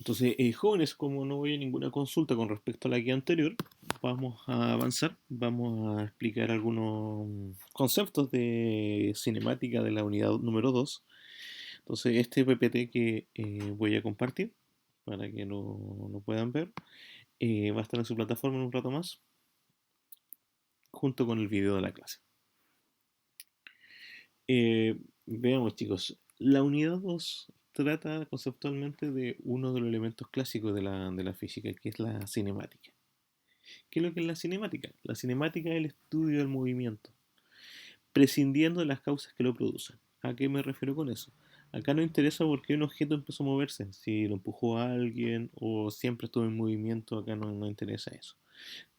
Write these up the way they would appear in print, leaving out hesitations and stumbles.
Entonces, jóvenes, como no voy a ninguna consulta con respecto a la guía anterior, vamos a avanzar, vamos a explicar algunos conceptos de cinemática de la unidad número 2. Entonces, este PPT que voy a compartir para que lo puedan ver, va a estar en su plataforma en un rato más, junto con el video de la clase. Veamos, chicos, la unidad 2 trata conceptualmente de uno de los elementos clásicos de la física, que es la cinemática. ¿Qué es lo que es la cinemática? La cinemática es el estudio del movimiento, prescindiendo de las causas que lo producen. ¿A qué me refiero con eso? Acá no interesa por qué un objeto empezó a moverse, si lo empujó a alguien o siempre estuvo en movimiento, acá no interesa eso.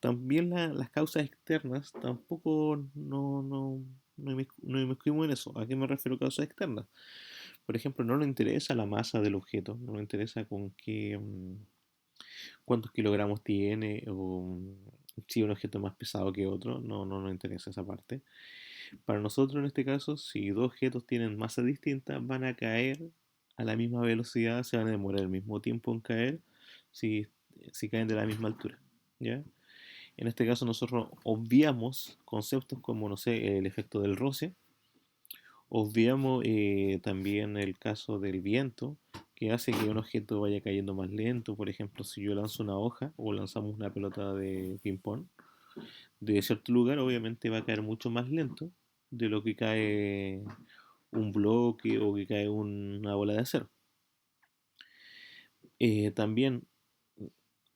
También las causas externas tampoco no inmiscuimos en eso. ¿A qué me refiero a causas externas? Por ejemplo, no nos interesa la masa del objeto, no nos interesa con qué, cuántos kilogramos tiene o si un objeto es más pesado que otro, no nos interesa esa parte. Para nosotros en este caso, si dos objetos tienen masa distinta, van a caer a la misma velocidad, se van a demorar el mismo tiempo en caer si, si caen de la misma altura. ¿Ya? En este caso nosotros obviamos conceptos como, no sé, el efecto del roce, obviamos también el caso del viento, que hace que un objeto vaya cayendo más lento. Por ejemplo, si yo lanzo una hoja o lanzamos una pelota de ping-pong de cierto lugar, obviamente va a caer mucho más lento de lo que cae un bloque o que cae una bola de acero. También,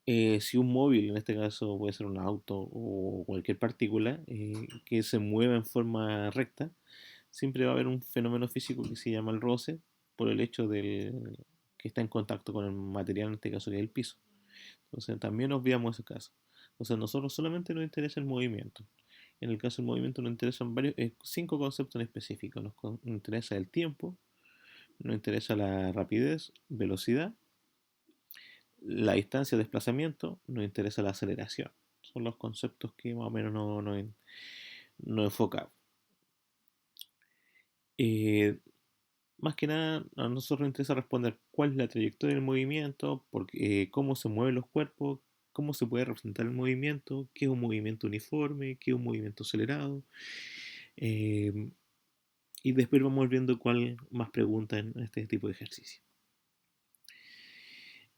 si un móvil, en este caso puede ser un auto o cualquier partícula, que se mueva en forma recta, siempre va a haber un fenómeno físico que se llama el roce por el hecho del que está en contacto con el material, en este caso que es el piso. Entonces también obviamos ese caso. Entonces a nosotros solamente nos interesa el movimiento. En el caso del movimiento nos interesan varios, cinco conceptos en específico. Nos interesa el tiempo, nos interesa la rapidez, velocidad, la distancia de desplazamiento, nos interesa la aceleración. Son los conceptos que más o menos no enfocamos. Eh, Más que nada, a nosotros nos interesa responder cuál es la trayectoria del movimiento, cómo se mueven los cuerpos, cómo se puede representar el movimiento, qué es un movimiento uniforme, qué es un movimiento acelerado. eh, y después vamos viendo cuál más pregunta en este tipo de ejercicio.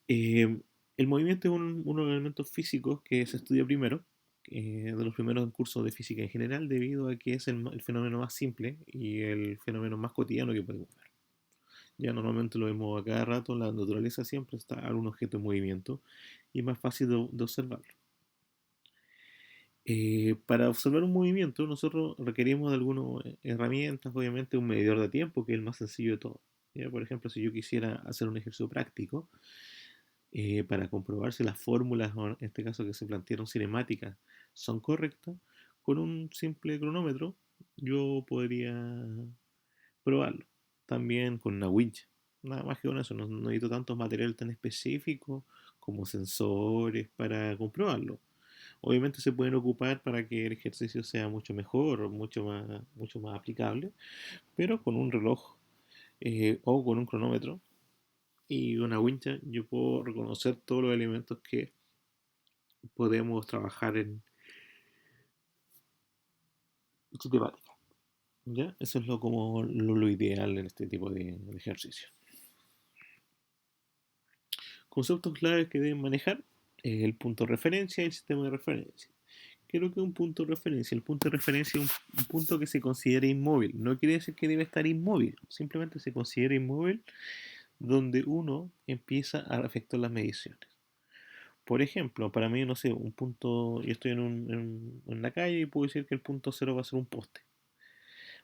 Eh, el movimiento es uno de los elementos físicos que se estudia primero, de los primeros en cursos de física en general, debido a que es el fenómeno más simple y el fenómeno más cotidiano que podemos ver. Ya normalmente lo vemos a cada rato, en la naturaleza siempre está algún objeto en movimiento y es más fácil de observarlo. Para observar un movimiento nosotros requerimos de algunas herramientas, obviamente un medidor de tiempo, que es el más sencillo de todo. ¿Ya? Por ejemplo, si yo quisiera hacer un ejercicio práctico para comprobar si las fórmulas, o en este caso que se plantearon cinemáticas, son correctas, con un simple cronómetro yo podría probarlo. También con una winch. Nada más que con eso, no necesito tantos materiales tan específicos como sensores para comprobarlo. Obviamente se pueden ocupar para que el ejercicio sea mucho mejor, mucho más aplicable, pero con un reloj o con un cronómetro y una wincha yo puedo reconocer todos los elementos que podemos trabajar en sistemática. ¿Ya? Eso es lo ideal en este tipo de ejercicio. Conceptos claves que deben manejar es el punto de referencia y el sistema de referencia. ¿Qué es lo que es un punto de referencia? El punto de referencia es un punto que se considera inmóvil. No quiere decir que debe estar inmóvil, simplemente se considera inmóvil donde uno empieza a efectuar las mediciones. Por ejemplo, para mí, no sé, un punto, yo estoy en la calle y puedo decir que el punto cero va a ser un poste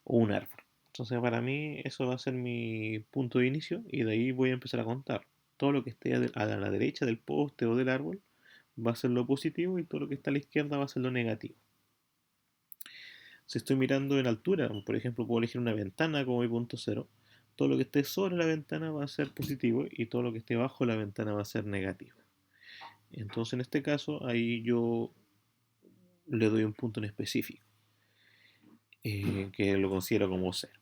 o un árbol. Entonces, para mí, eso va a ser mi punto de inicio y de ahí voy a empezar a contar. Todo lo que esté a la derecha del poste o del árbol va a ser lo positivo y todo lo que está a la izquierda va a ser lo negativo. Si estoy mirando en altura, por ejemplo, puedo elegir una ventana como mi punto cero. Todo lo que esté sobre la ventana va a ser positivo y todo lo que esté bajo la ventana va a ser negativo. Entonces, en este caso, ahí yo le doy un punto en específico, que lo considero como cero.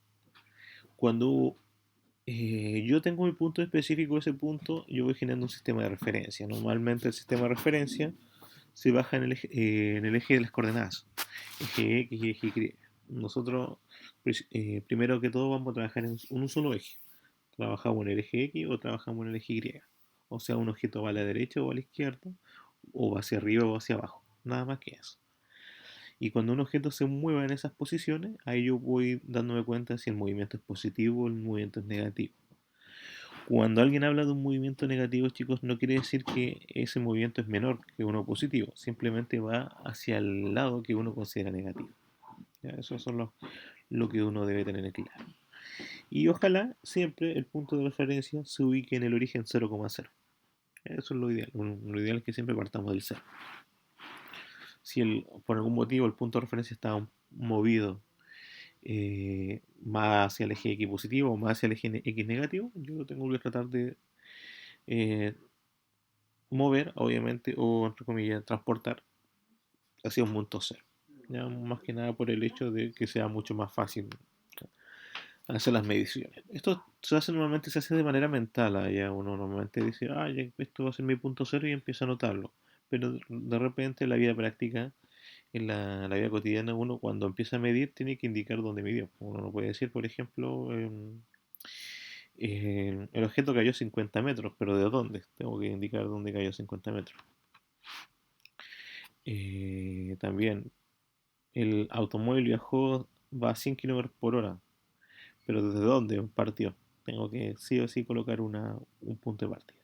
Cuando Yo tengo mi punto específico, ese punto, yo voy generando un sistema de referencia. Normalmente el sistema de referencia se baja en el eje de las coordenadas, eje X y eje Y. Nosotros, primero que todo, vamos a trabajar en un solo eje. Trabajamos en el eje X o trabajamos en el eje Y. O sea, un objeto va a la derecha o a la izquierda, o va hacia arriba o hacia abajo. Nada más que eso. Y cuando un objeto se mueva en esas posiciones, ahí yo voy dándome cuenta si el movimiento es positivo o el movimiento es negativo. Cuando alguien habla de un movimiento negativo, chicos, no quiere decir que ese movimiento es menor que uno positivo, simplemente va hacia el lado que uno considera negativo. ¿Ya? Eso es lo que uno debe tener en claro. Y ojalá siempre el punto de referencia se ubique en el origen 0,0. Eso es lo ideal. Lo ideal es que siempre partamos del cero. Si por algún motivo el punto de referencia está movido más hacia el eje X positivo o más hacia el eje X negativo, yo tengo que tratar de eh, mover, obviamente, o entre comillas, transportar hacia un punto cero. Ya, más que nada por el hecho de que sea mucho más fácil hacer las mediciones. Esto normalmente se hace de manera mental. Ya uno normalmente dice, ah, ya esto va a ser mi punto cero y empieza a anotarlo. Pero de repente en la vida práctica, en la vida cotidiana, uno cuando empieza a medir tiene que indicar dónde midió. Uno no puede decir, por ejemplo, el objeto cayó 50 metros, pero ¿de dónde? Tengo que indicar dónde cayó 50 metros. También el automóvil va a 100 kilómetros por hora, pero ¿desde dónde partió? Tengo que sí o sí colocar un punto de partida.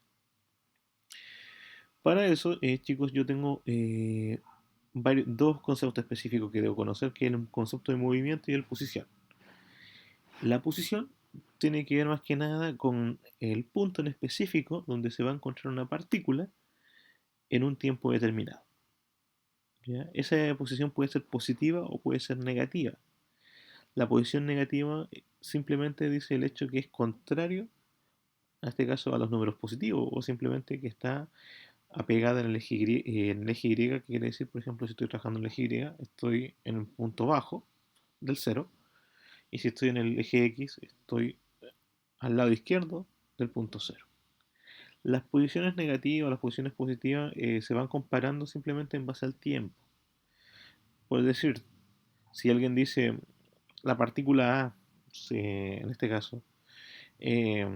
Para eso, chicos, yo tengo dos conceptos específicos que debo conocer, que es el concepto de movimiento y el posición. La posición tiene que ver más que nada con el punto en específico donde se va a encontrar una partícula en un tiempo determinado. ¿Ya? Esa posición puede ser positiva o puede ser negativa. La posición negativa simplemente dice el hecho que es contrario, en este caso, a los números positivos, o simplemente que está apegada en el eje Y, que quiere decir, por ejemplo, si estoy trabajando en el eje Y, estoy en un punto bajo del cero, y si estoy en el eje X, estoy al lado izquierdo del punto cero. Las posiciones negativas, las posiciones positivas se van comparando simplemente en base al tiempo. Por decir, si alguien dice la partícula A, en este caso, eh,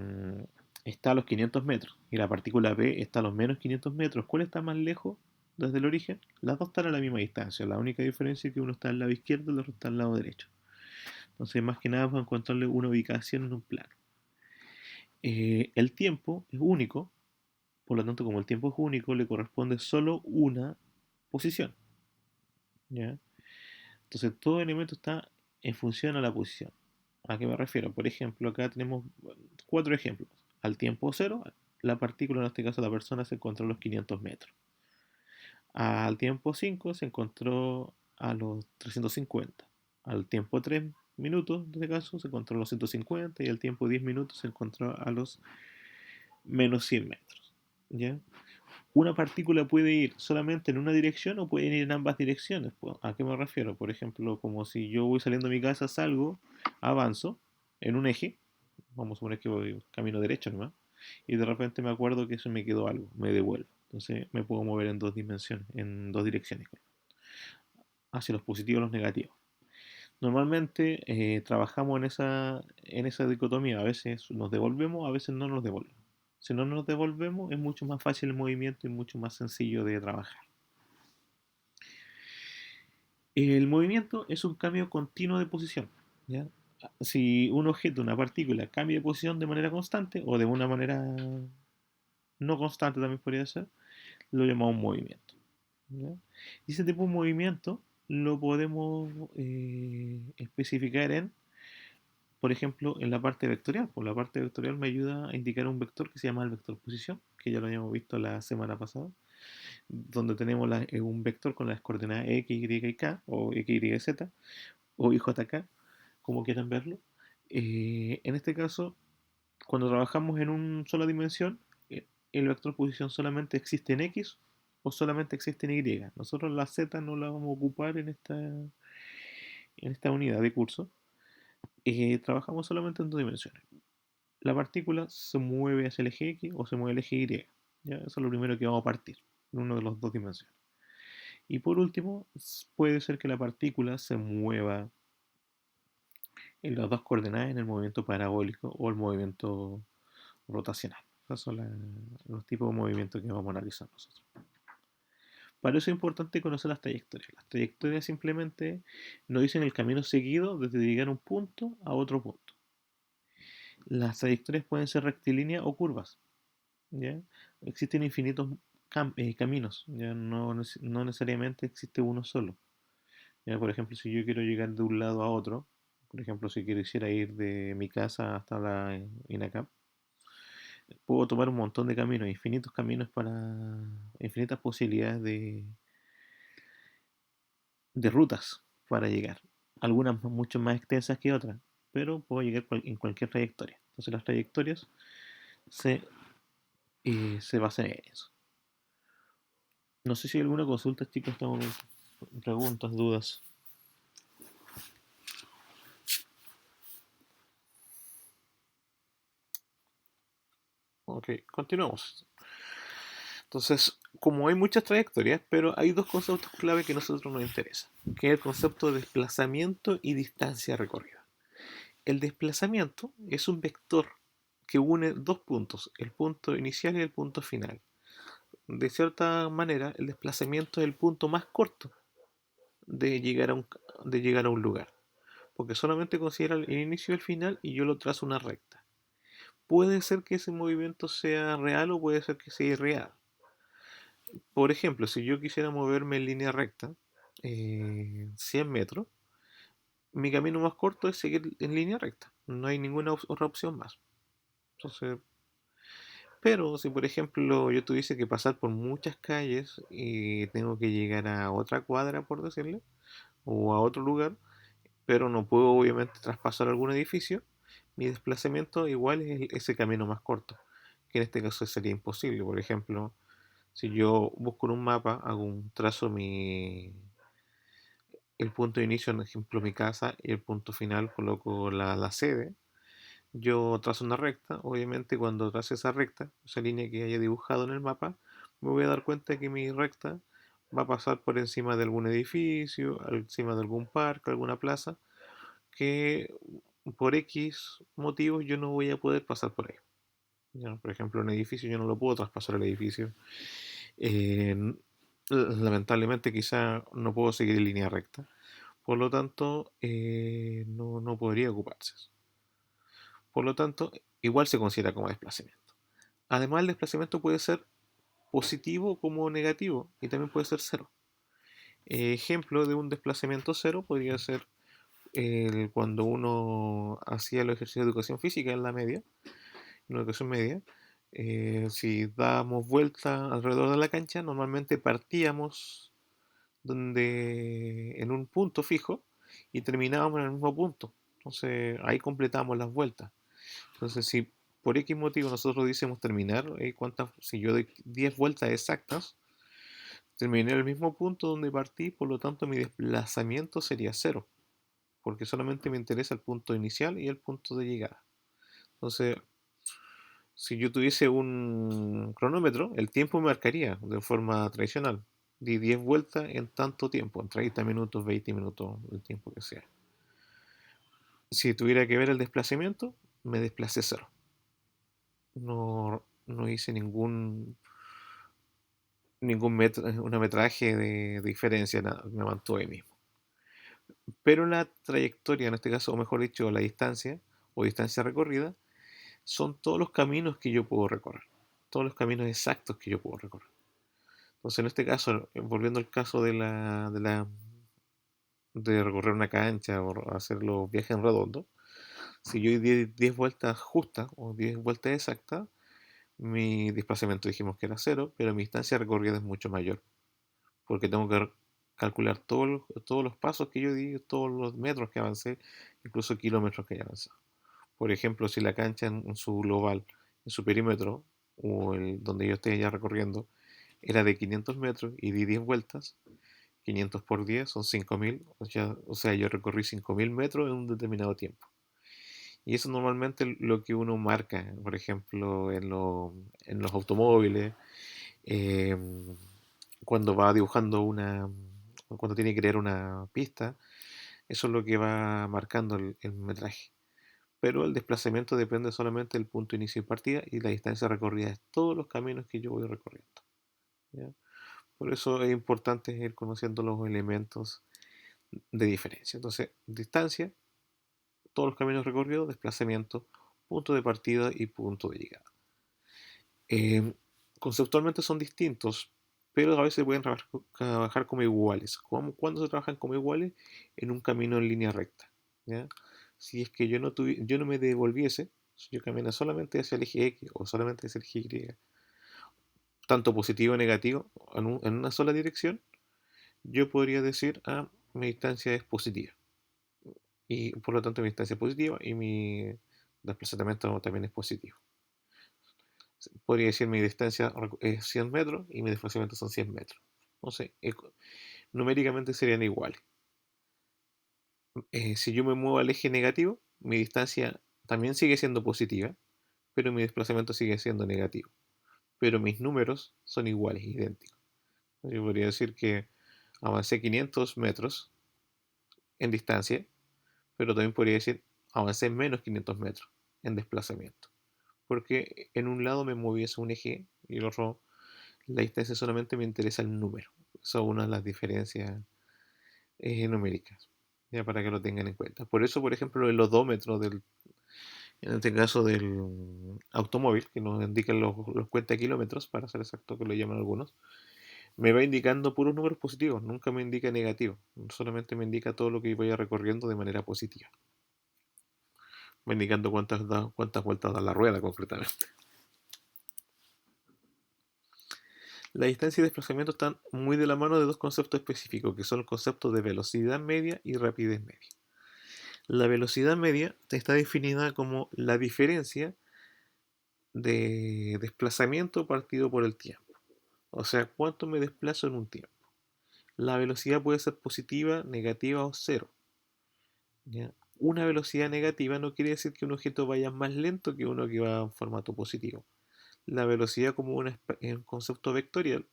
está a los 500 metros y la partícula B está a los menos 500 metros, ¿cuál está más lejos desde el origen? Las dos están a la misma distancia, la única diferencia es que uno está al lado izquierdo y el otro está al lado derecho. Entonces, más que nada, vamos a encontrarle una ubicación en un plano. El tiempo es único, por lo tanto, como el tiempo es único, le corresponde solo una posición. ¿Ya? Entonces, todo elemento está en función a la posición. ¿A qué me refiero? Por ejemplo, acá tenemos cuatro ejemplos. Al tiempo cero, la partícula, en este caso la persona, se encontró a los 500 metros. Al tiempo 5 se encontró a los 350. Al tiempo 3 minutos, en este caso, se encontró a los 150 y al tiempo 10 minutos se encontró a los menos 100 metros. ¿Ya? Una partícula puede ir solamente en una dirección o puede ir en ambas direcciones. ¿A qué me refiero? Por ejemplo, como si yo voy saliendo de mi casa, salgo, avanzo en un eje, vamos a suponer que voy camino derecho nomás, y de repente me acuerdo que eso me quedó algo, me devuelvo. Entonces me puedo mover en dos dimensiones, en dos direcciones, hacia los positivos y los negativos. Normalmente trabajamos en esa dicotomía, a veces nos devolvemos, a veces no nos devolvemos. Si no nos devolvemos es mucho más fácil el movimiento y mucho más sencillo de trabajar. El movimiento es un cambio continuo de posición. ¿Ya? Si un objeto, una partícula, cambia de posición de manera constante o de una manera no constante también podría ser, lo llamamos movimiento. ¿Ya? Y ese tipo de movimiento lo podemos especificar por ejemplo, en la parte vectorial. Por la parte vectorial me ayuda a indicar un vector que se llama el vector posición, que ya lo habíamos visto la semana pasada, donde tenemos un vector con las coordenadas x, y y k, o x, y z, o ijk, como quieran verlo. En este caso, cuando trabajamos en una sola dimensión, el vector posición solamente existe en x o solamente existe en y. Nosotros la z no la vamos a ocupar en esta unidad de curso. Trabajamos solamente en dos dimensiones. la partícula se mueve hacia el eje X o se mueve el eje Y. ¿Ya? Eso es lo primero que vamos a partir, en una de las dos dimensiones. Y por último, puede ser que la partícula se mueva en las dos coordenadas en el movimiento parabólico o el movimiento rotacional. Esos son los tipos de movimientos que vamos a analizar nosotros. Para eso es importante conocer las trayectorias. Las trayectorias simplemente nos dicen el camino seguido desde llegar a un punto a otro punto. Las trayectorias pueden ser rectilíneas o curvas. ¿Ya? Existen infinitos caminos, ¿ya? No necesariamente existe uno solo. ¿Ya? Por ejemplo, si yo quiero llegar de un lado a otro, por ejemplo, si quisiera ir de mi casa hasta la INACAP, puedo tomar un montón de caminos, infinitos caminos para infinitas posibilidades de rutas para llegar. Algunas mucho más extensas que otras, pero puedo llegar en cualquier trayectoria. Entonces las trayectorias se, se basan en eso. No sé si hay alguna consulta, chicos, estamos con preguntas, dudas. Ok, continuamos. Entonces, como hay muchas trayectorias, pero hay dos conceptos clave que a nosotros nos interesan, que es el concepto de desplazamiento y distancia recorrida. El desplazamiento es un vector que une dos puntos, el punto inicial y el punto final. De cierta manera, el desplazamiento es el punto más corto de llegar a un lugar, porque solamente considera el inicio y el final y yo lo trazo una recta. Puede ser que ese movimiento sea real o puede ser que sea irreal. Por ejemplo, si yo quisiera moverme en línea recta, 100 metros, mi camino más corto es seguir en línea recta. No hay ninguna otra opción más. Entonces, pero si por ejemplo yo tuviese que pasar por muchas calles y tengo que llegar a otra cuadra, por decirle, o a otro lugar, pero no puedo obviamente traspasar algún edificio, mi desplazamiento igual es ese camino más corto, que en este caso sería imposible. Por ejemplo, si yo busco en un mapa, hago un trazo el punto de inicio, por ejemplo, mi casa, y el punto final coloco la sede, yo trazo una recta, obviamente cuando trace esa recta, esa línea que haya dibujado en el mapa, me voy a dar cuenta que mi recta va a pasar por encima de algún edificio, encima de algún parque, alguna plaza, que por X motivos yo no voy a poder pasar por ahí. Ya, por ejemplo, un edificio yo no lo puedo traspasar el edificio. Eh, Lamentablemente quizá no puedo seguir en línea recta. Por lo tanto, no podría ocuparse. Por lo tanto, igual se considera como desplazamiento. Además, el desplazamiento puede ser positivo como negativo y también puede ser cero. Ejemplo de un desplazamiento cero podría ser cuando uno hacía los ejercicios de educación física en la media, en la educación media. Si dábamos vuelta alrededor de la cancha, normalmente partíamos en un punto fijo y terminábamos en el mismo punto. Entonces ahí completamos las vueltas. Entonces, si por X motivo nosotros decimos terminar, si yo doy 10 vueltas exactas, terminé en el mismo punto donde partí, por lo tanto mi desplazamiento sería cero, porque solamente me interesa el punto inicial y el punto de llegada. Entonces, si yo tuviese un cronómetro, el tiempo me marcaría de forma tradicional. Di 10 vueltas en tanto tiempo, en 30 minutos, 20 minutos, el tiempo que sea. Si tuviera que ver el desplazamiento, me desplacé cero. No hice una metraje de diferencia, nada, me mantuve ahí mismo. Pero la trayectoria, en este caso, o mejor dicho, la distancia o distancia recorrida, son todos los caminos que yo puedo recorrer, todos los caminos exactos que yo puedo recorrer. Entonces, en este caso, volviendo al caso de recorrer una cancha o hacer los viajes en redondo, si yo di 10 vueltas justas o 10 vueltas exactas, mi desplazamiento dijimos que era cero, pero mi distancia recorrida es mucho mayor, porque tengo que calcular todos los pasos que yo di, todos los metros que avancé, incluso kilómetros que haya avanzado. Por ejemplo, si la cancha en su global, en su perímetro, o donde yo esté ya recorriendo, era de 500 metros y di 10 vueltas, 500 por 10 son 5000, o sea, yo recorrí 5000 metros en un determinado tiempo. Y eso normalmente lo que uno marca, por ejemplo, en los automóviles, eh, cuando va dibujando cuando tiene que crear una pista, eso es lo que va marcando el metraje. Pero el desplazamiento depende solamente del punto de inicio y partida y la distancia recorrida es todos los caminos que yo voy recorriendo. ¿Ya? Por eso es importante ir conociendo los elementos de diferencia. Entonces, distancia, todos los caminos recorridos, desplazamiento, punto de partida y punto de llegada. Eh, Conceptualmente son distintos, pero a veces pueden trabajar como iguales. ¿Cuándo se trabajan como iguales? En un camino en línea recta. ¿Ya? Si es que yo no me devolviese, si yo camino solamente hacia el eje X o solamente hacia el eje Y, tanto positivo o negativo, en una sola dirección, yo podría decir, mi distancia es positiva. Y por lo tanto mi distancia es positiva y mi desplazamiento también es positivo. Podría decir mi distancia es 100 metros y mi desplazamiento son 100 metros. No sé, numéricamente serían iguales. Si yo me muevo al eje negativo, mi distancia también sigue siendo positiva, pero mi desplazamiento sigue siendo negativo. Pero mis números son iguales, idénticos. Yo podría decir que avancé 500 metros en distancia, pero también podría decir avancé menos 500 metros en desplazamiento. Porque en un lado me moví hacia un eje y el otro, la distancia solamente me interesa el número. Esa es una de las diferencias numéricas, ya para que lo tengan en cuenta. Por eso, por ejemplo, el odómetro en este caso del automóvil, que nos indican los cuenta kilómetros, para ser exacto que lo llaman algunos, me va indicando puros números positivos, nunca me indica negativos, solamente me indica todo lo que vaya recorriendo de manera positiva, va indicando cuántas vueltas da la rueda concretamente. La distancia y desplazamiento están muy de la mano de dos conceptos específicos, que son el concepto de velocidad media y rapidez media. La velocidad media está definida como la diferencia de desplazamiento partido por el tiempo. O sea, cuánto me desplazo en un tiempo. La velocidad puede ser positiva, negativa o cero. ¿Ya? Una velocidad negativa no quiere decir que un objeto vaya más lento que uno que va en formato positivo. La velocidad como un concepto vectorial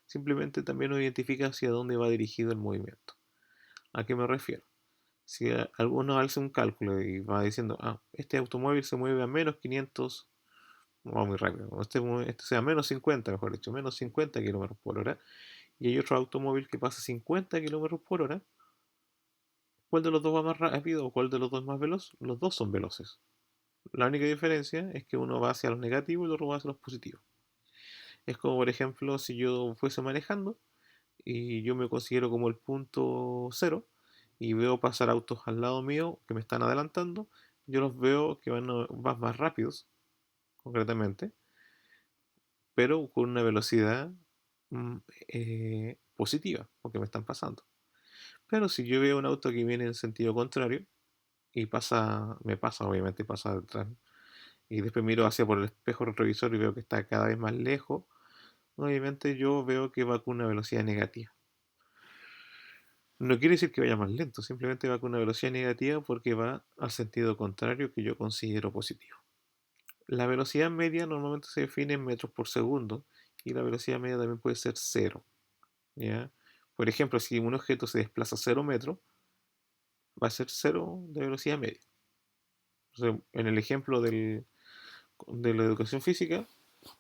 simplemente también nos identifica hacia dónde va dirigido el movimiento. ¿A qué me refiero? Si alguno hace un cálculo y va diciendo, este automóvil se mueve a menos 500, va muy rápido, este sea menos 50, mejor dicho, menos 50 kilómetros por hora, y hay otro automóvil que pasa 50 kilómetros por hora, ¿cuál de los dos va más rápido o cuál de los dos es más veloz? Los dos son veloces. La única diferencia es que uno va hacia los negativos y el otro va hacia los positivos. Es como, por ejemplo, si yo fuese manejando y yo me considero como el punto cero y veo pasar autos al lado mío que me están adelantando, yo los veo que van más rápidos, concretamente, pero con una velocidad mm, positiva, porque me están pasando. Pero si yo veo un auto que viene en sentido contrario y me pasa, obviamente pasa detrás, y después miro hacia por el espejo retrovisor y veo que está cada vez más lejos, obviamente yo veo que va con una velocidad negativa. No quiere decir que vaya más lento, simplemente va con una velocidad negativa porque va al sentido contrario que yo considero positivo. La velocidad media normalmente se define en metros por segundo y la velocidad media también puede ser cero. ¿Ya? Por ejemplo, si un objeto se desplaza 0 metros, va a ser cero de velocidad media. Entonces, en el ejemplo de la educación física,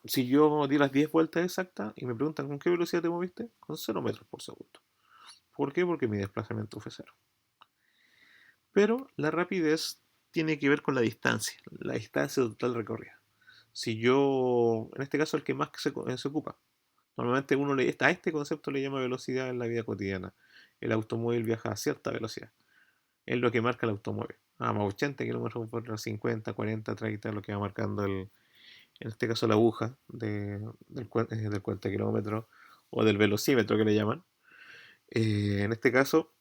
si yo di las 10 vueltas exactas y me preguntan con qué velocidad te moviste, con 0 metros por segundo. ¿Por qué? Porque mi desplazamiento fue cero. Pero la rapidez tiene que ver con la distancia total recorrida. Si yo, en este caso, el que más se ocupa, normalmente a este concepto le llama velocidad en la vida cotidiana. El automóvil viaja a cierta velocidad. Es lo que marca el automóvil. Más 80 kilómetros por hora, 50, 40, 30, lo que va marcando en este caso la aguja del cuenta kilómetros o del velocímetro que le llaman. En este caso,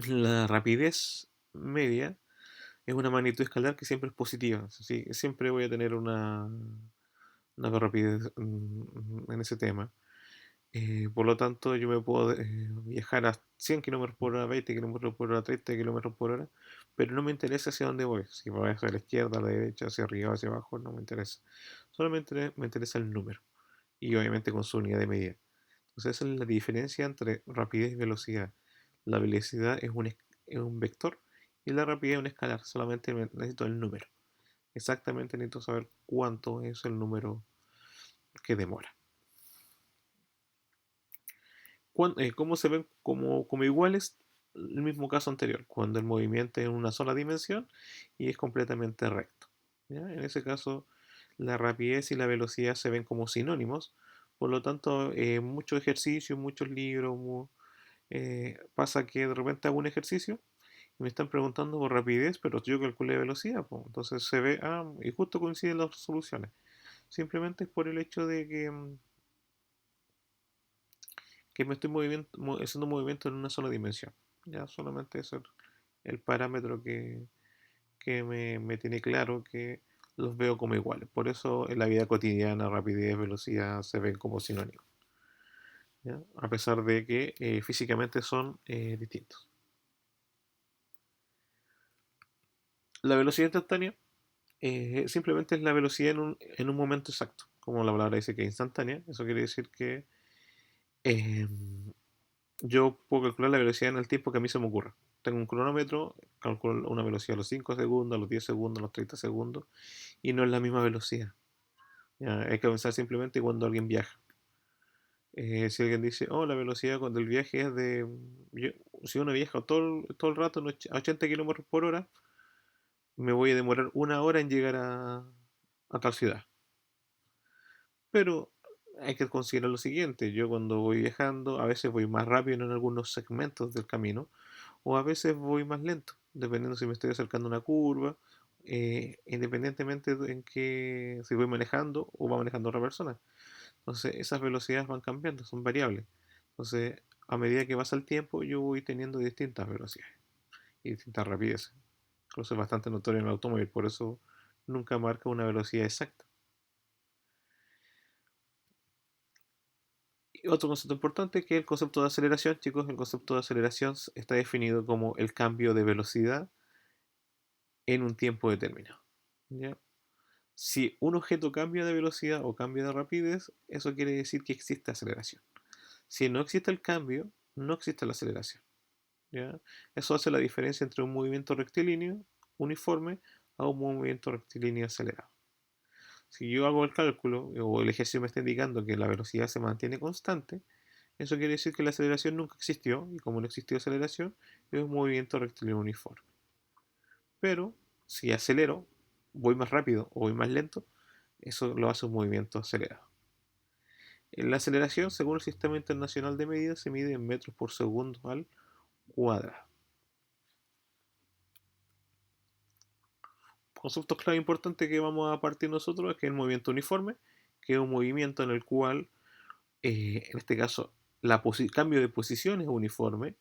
la rapidez media es una magnitud escalar que siempre es positiva. Así que siempre voy a tener una rapidez en ese tema. Por lo tanto, yo me puedo viajar a 100 kilómetros por hora, 20 kilómetros por hora, 30 kilómetros por hora, pero no me interesa hacia dónde voy. Si voy hacia la izquierda, a la derecha, hacia arriba, hacia abajo, no me interesa. Solamente me interesa el número y obviamente con su unidad de medida. Entonces, esa es la diferencia entre rapidez y velocidad. La velocidad es un vector y la rapidez es un escalar. Solamente necesito el número. Exactamente necesito saber cuánto es el número que demora. ¿Cómo se ven como iguales? El mismo caso anterior, cuando el movimiento es en una sola dimensión y es completamente recto. ¿Ya? En ese caso, la rapidez y la velocidad se ven como sinónimos. Por lo tanto, muchos ejercicios, muchos libros, pasa que de repente hago un ejercicio y me están preguntando por rapidez, pero yo calculé velocidad, po. Entonces se ve, y justo coinciden las soluciones. Simplemente es por el hecho de que me estoy haciendo movimiento en una sola dimensión. Ya solamente eso es el parámetro que me tiene claro que los veo como iguales. Por eso en la vida cotidiana rapidez, velocidad se ven como sinónimos, ¿ya? A pesar de que físicamente son distintos. La velocidad instantánea simplemente es la velocidad en un momento exacto. Como la palabra dice que es instantánea, eso quiere decir que eh, yo puedo calcular la velocidad en el tiempo que a mí se me ocurra. Tengo un cronómetro, calculo una velocidad a los 5 segundos, a los 10 segundos, a los 30 segundos, y no es la misma velocidad. Ya, hay que pensar simplemente cuando alguien viaja. Si alguien dice, oh, la velocidad cuando el viaje es de... si uno viaja todo el rato a 80 kilómetros por hora, me voy a demorar una hora en llegar a tal ciudad. Pero hay que considerar lo siguiente, yo cuando voy viajando a veces voy más rápido en algunos segmentos del camino o a veces voy más lento, dependiendo si me estoy acercando a una curva, independientemente de en que si voy manejando o va manejando otra persona. Entonces esas velocidades van cambiando, son variables. Entonces a medida que pasa el tiempo yo voy teniendo distintas velocidades y distintas rapideces. Incluso es bastante notorio en el automóvil, por eso nunca marca una velocidad exacta. Y otro concepto importante que es el concepto de aceleración, chicos. El concepto de aceleración está definido como el cambio de velocidad en un tiempo determinado. ¿Ya? Si un objeto cambia de velocidad o cambia de rapidez, eso quiere decir que existe aceleración. Si no existe el cambio, no existe la aceleración. ¿Ya? Eso hace la diferencia entre un movimiento rectilíneo uniforme a un movimiento rectilíneo acelerado. Si yo hago el cálculo o el ejercicio me está indicando que la velocidad se mantiene constante, eso quiere decir que la aceleración nunca existió, y como no existió aceleración, es un movimiento rectilíneo uniforme. Pero si acelero, voy más rápido o voy más lento, eso lo hace un movimiento acelerado. La aceleración, según el Sistema Internacional de Medidas, se mide en metros por segundo al cuadrado. Conceptos clave importantes que vamos a partir nosotros es que el movimiento uniforme, que es un movimiento en el cual, en este caso, el cambio de posición es uniforme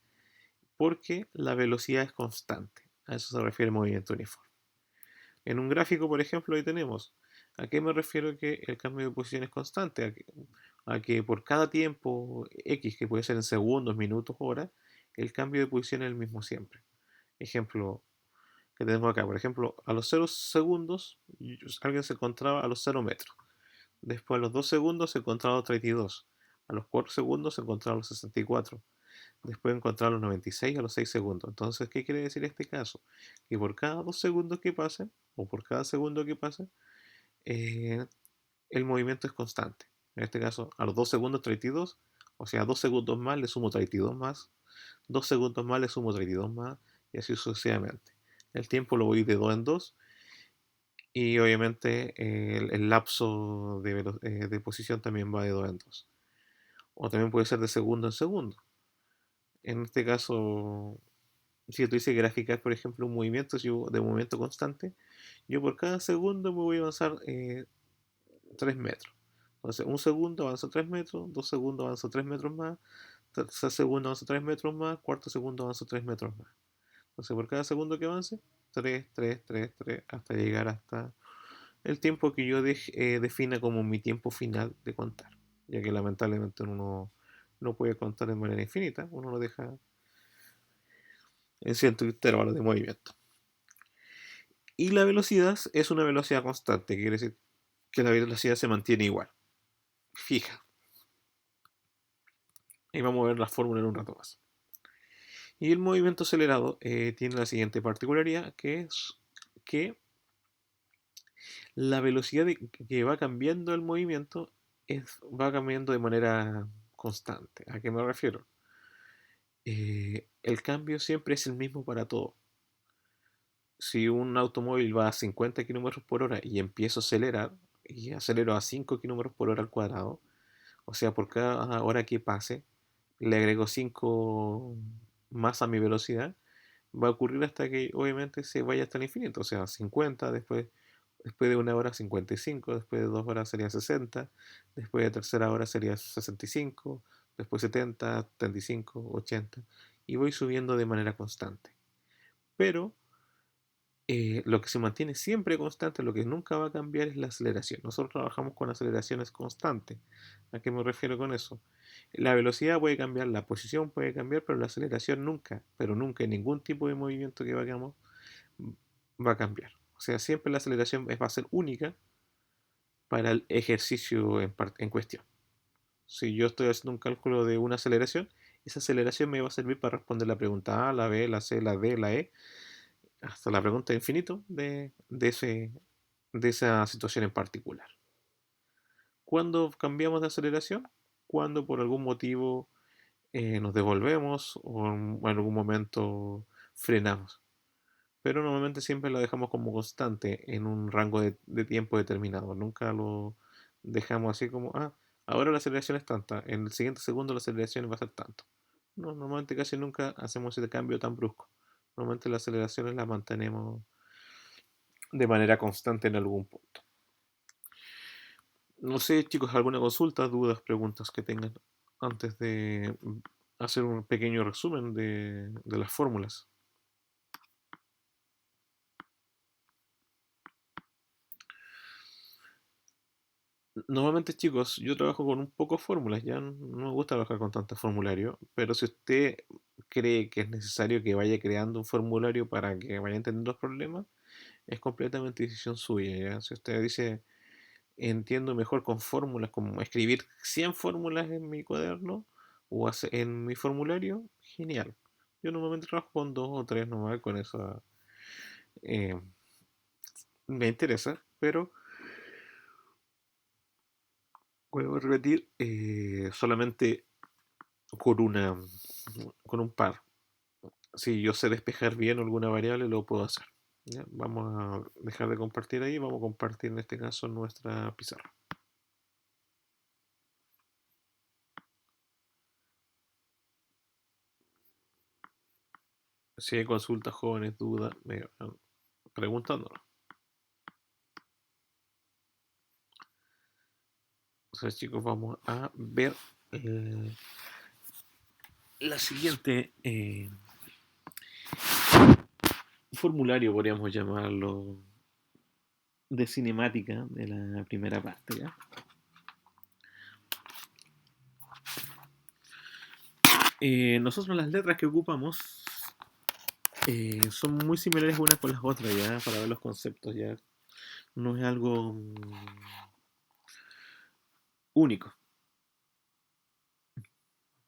porque la velocidad es constante. A eso se refiere el movimiento uniforme. En un gráfico, por ejemplo, ahí tenemos. ¿A qué me refiero que el cambio de posición es constante? A que por cada tiempo X, que puede ser en segundos, minutos, horas, el cambio de posición es el mismo siempre. Ejemplo que tenemos acá, por ejemplo, a los 0 segundos alguien se encontraba a los 0 metros. Después a los 2 segundos se encontraba a los 32. A los 4 segundos se encontraba a los 64. Después encontrar los 96 a los 6 segundos. Entonces, ¿qué quiere decir este caso? Que por cada 2 segundos que pasen, o por cada segundo que pase, eh, el movimiento es constante. En este caso, a los 2 segundos 32, o sea, 2 segundos más le sumo 32 más, 2 segundos más le sumo 32 más, y así sucesivamente. El tiempo lo voy de 2 en 2, y obviamente el lapso de posición también va de 2 en 2. O también puede ser de segundo en segundo. En este caso, si tú dices graficar, por ejemplo, un movimiento de movimiento constante, yo por cada segundo me voy a avanzar 3 metros. Entonces, un segundo avanzo 3 metros, 2 segundos avanzo 3 metros más, tercer segundo avanzo 3 metros más, cuarto segundo avanzo 3 metros más. Entonces, por cada segundo que avance, 3 3 3 3 hasta llegar hasta el tiempo que yo defina como mi tiempo final de contar. Ya que lamentablemente uno no puede contar de manera infinita, uno lo deja en cierto intervalo de movimiento. Y la velocidad es una velocidad constante, que quiere decir que la velocidad se mantiene igual, fija. Y vamos a ver la fórmula en un rato más. Y el movimiento acelerado tiene la siguiente particularidad, que es que la velocidad que va cambiando el movimiento va cambiando de manera constante. ¿A qué me refiero? El cambio siempre es el mismo para todo. Si un automóvil va a 50 kilómetros por hora y empiezo a acelerar, y acelero a 5 kilómetros por hora al cuadrado, o sea, por cada hora que pase, le agrego 5 más a mi velocidad, va a ocurrir hasta que obviamente se vaya hasta el infinito, o sea, 50, después de una hora 55, después de 2 horas sería 60, después de tercera hora sería 65, después 70, 75, 80, y voy subiendo de manera constante. Pero lo que se mantiene siempre constante, lo que nunca va a cambiar es la aceleración. Nosotros trabajamos con aceleraciones constantes. ¿A qué me refiero con eso? La velocidad puede cambiar, la posición puede cambiar, pero la aceleración nunca, pero nunca en ningún tipo de movimiento que hagamos va a cambiar. O sea, siempre la aceleración va a ser única para el ejercicio en cuestión. Si yo estoy haciendo un cálculo de una aceleración, esa aceleración me va a servir para responder la pregunta A, la B, la C, la D, la E, hasta la pregunta de infinito de esa situación en particular. ¿Cuándo cambiamos de aceleración? Cuando por algún motivo nos devolvemos o en algún momento frenamos. Pero normalmente siempre lo dejamos como constante en un rango de tiempo determinado. Nunca lo dejamos así como, ahora la aceleración es tanta, en el siguiente segundo la aceleración va a ser tanto. No, normalmente casi nunca hacemos ese cambio tan brusco. Normalmente las aceleraciones las mantenemos de manera constante en algún punto. No sé, chicos, alguna consulta, dudas, preguntas que tengan antes de hacer un pequeño resumen de las fórmulas. Normalmente, chicos, yo trabajo con un poco fórmulas, ya no me gusta trabajar con tantos formularios, pero si usted cree que es necesario que vaya creando un formulario para que vaya entendiendo los problemas, es completamente decisión suya, ¿ya? Si usted dice, entiendo mejor con fórmulas, como escribir 100 fórmulas en mi cuaderno o en mi formulario, genial. Yo normalmente trabajo con dos o tres nomás, con eso eh, me interesa, pero vuelvo a repetir, solamente con con un par. Si yo sé despejar bien alguna variable, lo puedo hacer. ¿Ya? Vamos a dejar de compartir ahí, vamos a compartir en este caso nuestra pizarra. Si hay consultas, jóvenes, dudas, me van preguntándonos. Entonces, chicos, vamos a ver la siguiente formulario, podríamos llamarlo, de cinemática de la primera parte. ¿Ya? Nosotros las letras que ocupamos son muy similares unas con las otras, ya, para ver los conceptos, ya. No es algo único.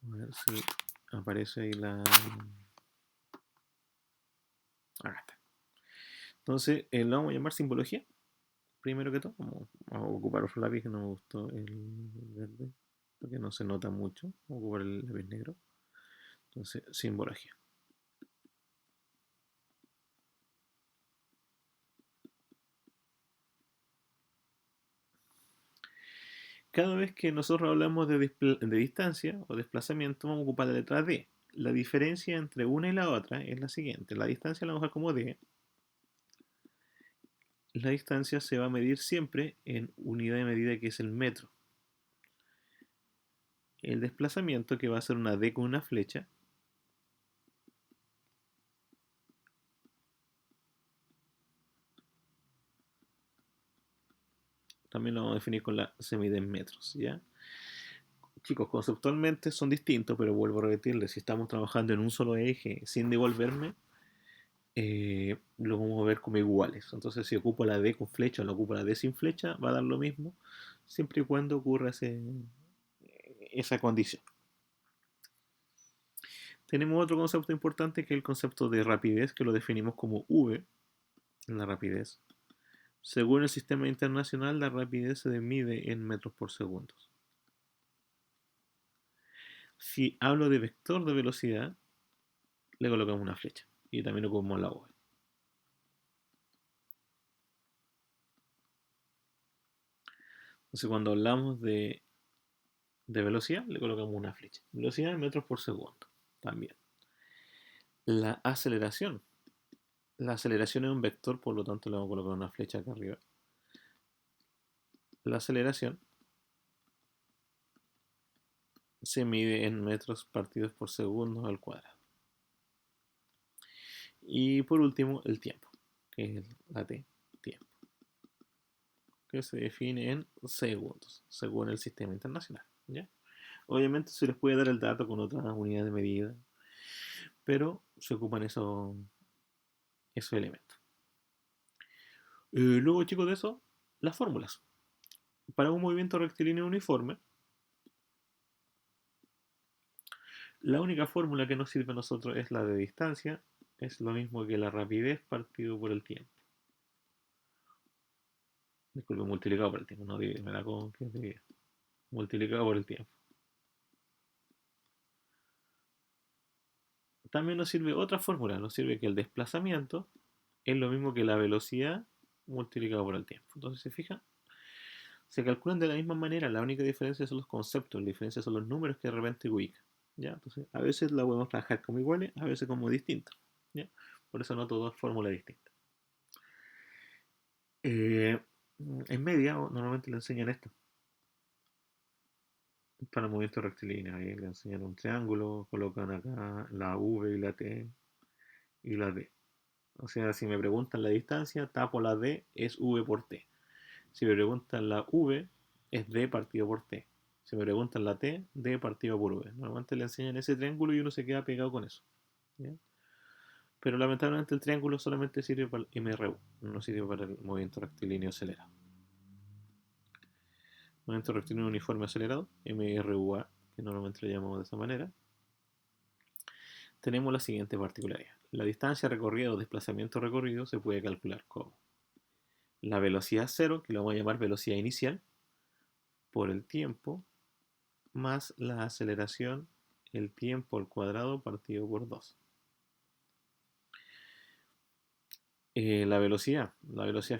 A ver si aparece ahí la. Acá está. Entonces, lo vamos a llamar simbología. Primero que todo, vamos a ocupar otro lápiz que no me gustó el verde, porque no se nota mucho. Vamos a ocupar el lápiz negro. Entonces, simbología. Cada vez que nosotros hablamos de distancia o desplazamiento, vamos a ocupar la letra D. La diferencia entre una y la otra es la siguiente. La distancia la vamos a dejar como D. La distancia se va a medir siempre en unidad de medida que es el metro. El desplazamiento, que va a ser una D con una flecha, también lo vamos a definir con la se mide en metros, ¿ya? Chicos, conceptualmente son distintos, pero vuelvo a repetirles, si estamos trabajando en un solo eje sin devolverme, lo vamos a ver como iguales. Entonces, si ocupo la D con flecha o la ocupo la D sin flecha, va a dar lo mismo, siempre y cuando ocurra esa condición. Tenemos otro concepto importante que es el concepto de rapidez, que lo definimos como V, la rapidez. Según el sistema internacional, la rapidez se mide en metros por segundo. Si hablo de vector de velocidad, le colocamos una flecha y también ocupamos la V. Entonces, cuando hablamos de velocidad, le colocamos una flecha. Velocidad en metros por segundo, también. La aceleración. La aceleración es un vector, por lo tanto le vamos a colocar una flecha acá arriba. La aceleración se mide en metros partidos por segundo al cuadrado. Y por último, el tiempo, que es la T, tiempo, que se define en segundos, según el sistema internacional. ¿Ya? Obviamente se les puede dar el dato con otras unidades de medida, pero se ocupan esos elementos. Luego, chicos, de eso, las fórmulas. Para un movimiento rectilíneo uniforme, la única fórmula que nos sirve a nosotros es la de distancia, es lo mismo que la rapidez partido por el tiempo. Disculpe, multiplicado por el tiempo, no divide, me da con que divide. Multiplicado por el tiempo. También nos sirve otra fórmula, nos sirve que el desplazamiento es lo mismo que la velocidad multiplicado por el tiempo. Entonces, ¿se fijan? Se calculan de la misma manera, la única diferencia son los conceptos, la diferencia son los números que de repente ubican. ¿Ya? Entonces, a veces la podemos trabajar como iguales, a veces como distintas. ¿Ya? Por eso no todo es fórmula distinta. Eh, en media normalmente le enseñan esto. Para movimiento rectilíneo, ahí le enseñan un triángulo, colocan acá la V y la T y la D. O sea, si me preguntan la distancia, tapo la D, es V por T. Si me preguntan la V, es D partido por T. Si me preguntan la T, D partido por V. Normalmente le enseñan ese triángulo y uno se queda pegado con eso. ¿Ya? Pero lamentablemente el triángulo solamente sirve para el MRU, no sirve para el movimiento rectilíneo acelerado. Movimiento rectilíneo uniforme acelerado, MRUA, que normalmente lo llamamos de esa manera. Tenemos la siguiente particularidad. La distancia recorrida o desplazamiento recorrido se puede calcular como la velocidad cero, que lo vamos a llamar velocidad inicial, por el tiempo, más la aceleración, el tiempo al cuadrado partido por 2. La velocidad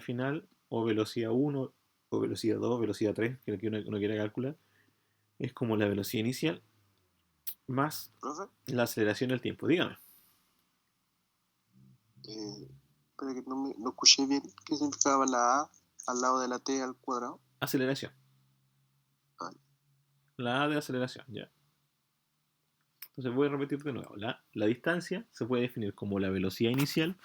final, o velocidad 1, o velocidad 2, velocidad 3, que uno quiera calcular, es como la velocidad inicial, más Profe, la aceleración del tiempo. Dígame. eh, espera que no escuché bien. ¿Qué significaba la A al lado de la T al cuadrado? Aceleración. Ah, La A de aceleración, ya. Entonces voy a repetir de nuevo. La distancia se puede definir como la velocidad inicial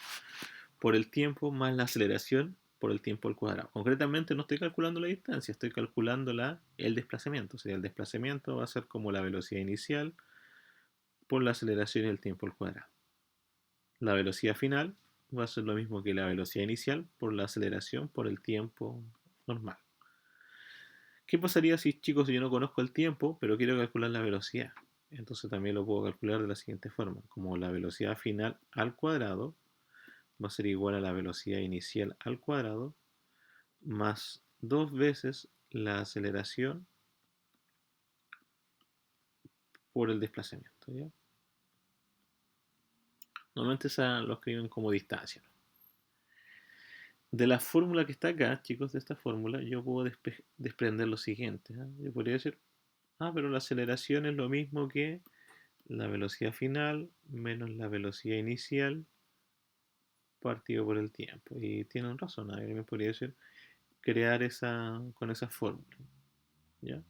por el tiempo más la aceleración por el tiempo al cuadrado. Concretamente no estoy calculando la distancia, estoy calculando el desplazamiento. O sea, el desplazamiento va a ser como la velocidad inicial por la aceleración y el tiempo al cuadrado. La velocidad final va a ser lo mismo que la velocidad inicial por la aceleración por el tiempo normal. ¿Qué pasaría si, chicos, si yo no conozco el tiempo, pero quiero calcular la velocidad? Entonces también lo puedo calcular de la siguiente forma, como la velocidad final al cuadrado va a ser igual a la velocidad inicial al cuadrado más dos veces la aceleración por el desplazamiento. ¿Ya? Normalmente lo escriben como distancia. ¿No? De la fórmula que está acá, chicos, de esta fórmula, yo puedo desprender lo siguiente. ¿Eh? Yo podría decir, pero la aceleración es lo mismo que la velocidad final menos la velocidad inicial partido por el tiempo. Y tienen razón, alguien me podría decir crear con esa fórmula. ¿Ya?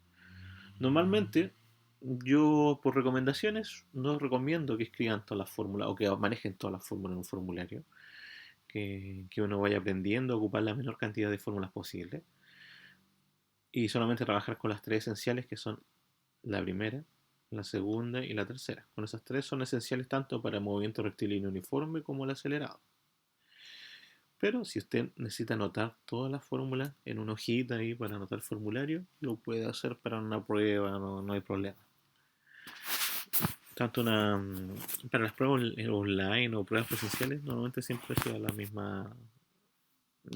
Normalmente, yo por recomendaciones no recomiendo que escriban todas las fórmulas o que manejen todas las fórmulas en un formulario, que uno vaya aprendiendo a ocupar la menor cantidad de fórmulas posible y solamente trabajar con las tres esenciales que son la primera, la segunda y la tercera. Con esas tres son esenciales tanto para el movimiento rectilíneo uniforme como el acelerado. Pero si usted necesita anotar todas las fórmulas en una hojita ahí para anotar el formulario, lo puede hacer para una prueba, no hay problema. Tanto para las pruebas online o pruebas presenciales, normalmente siempre se da la misma,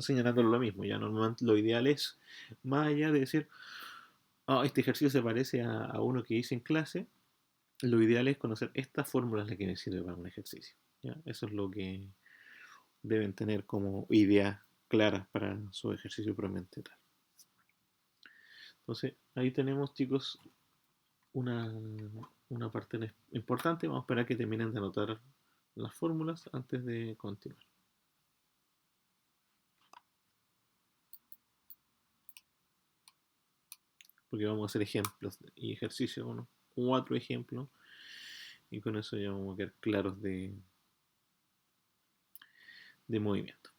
señalándolo lo mismo. Ya normalmente lo ideal es, más allá de decir, oh, este ejercicio se parece a uno que hice en clase, lo ideal es conocer estas fórmulas las que me sirven para un ejercicio. ¿Ya? Eso es lo que deben tener como ideas claras para su ejercicio propiamente tal. Entonces, ahí tenemos, chicos, una, una parte importante. Vamos a esperar que terminen de anotar las fórmulas antes de continuar. Porque vamos a hacer ejemplos y ejercicios, unos 4 ejemplos, y con eso ya vamos a quedar claros de movimiento.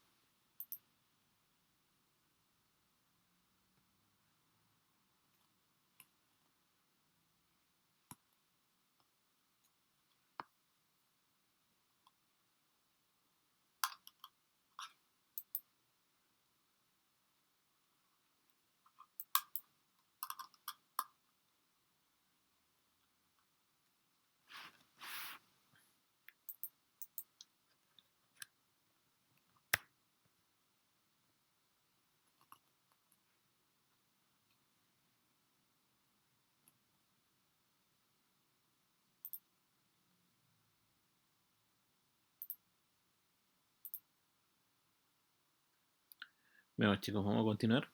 Bueno, chicos, vamos a continuar.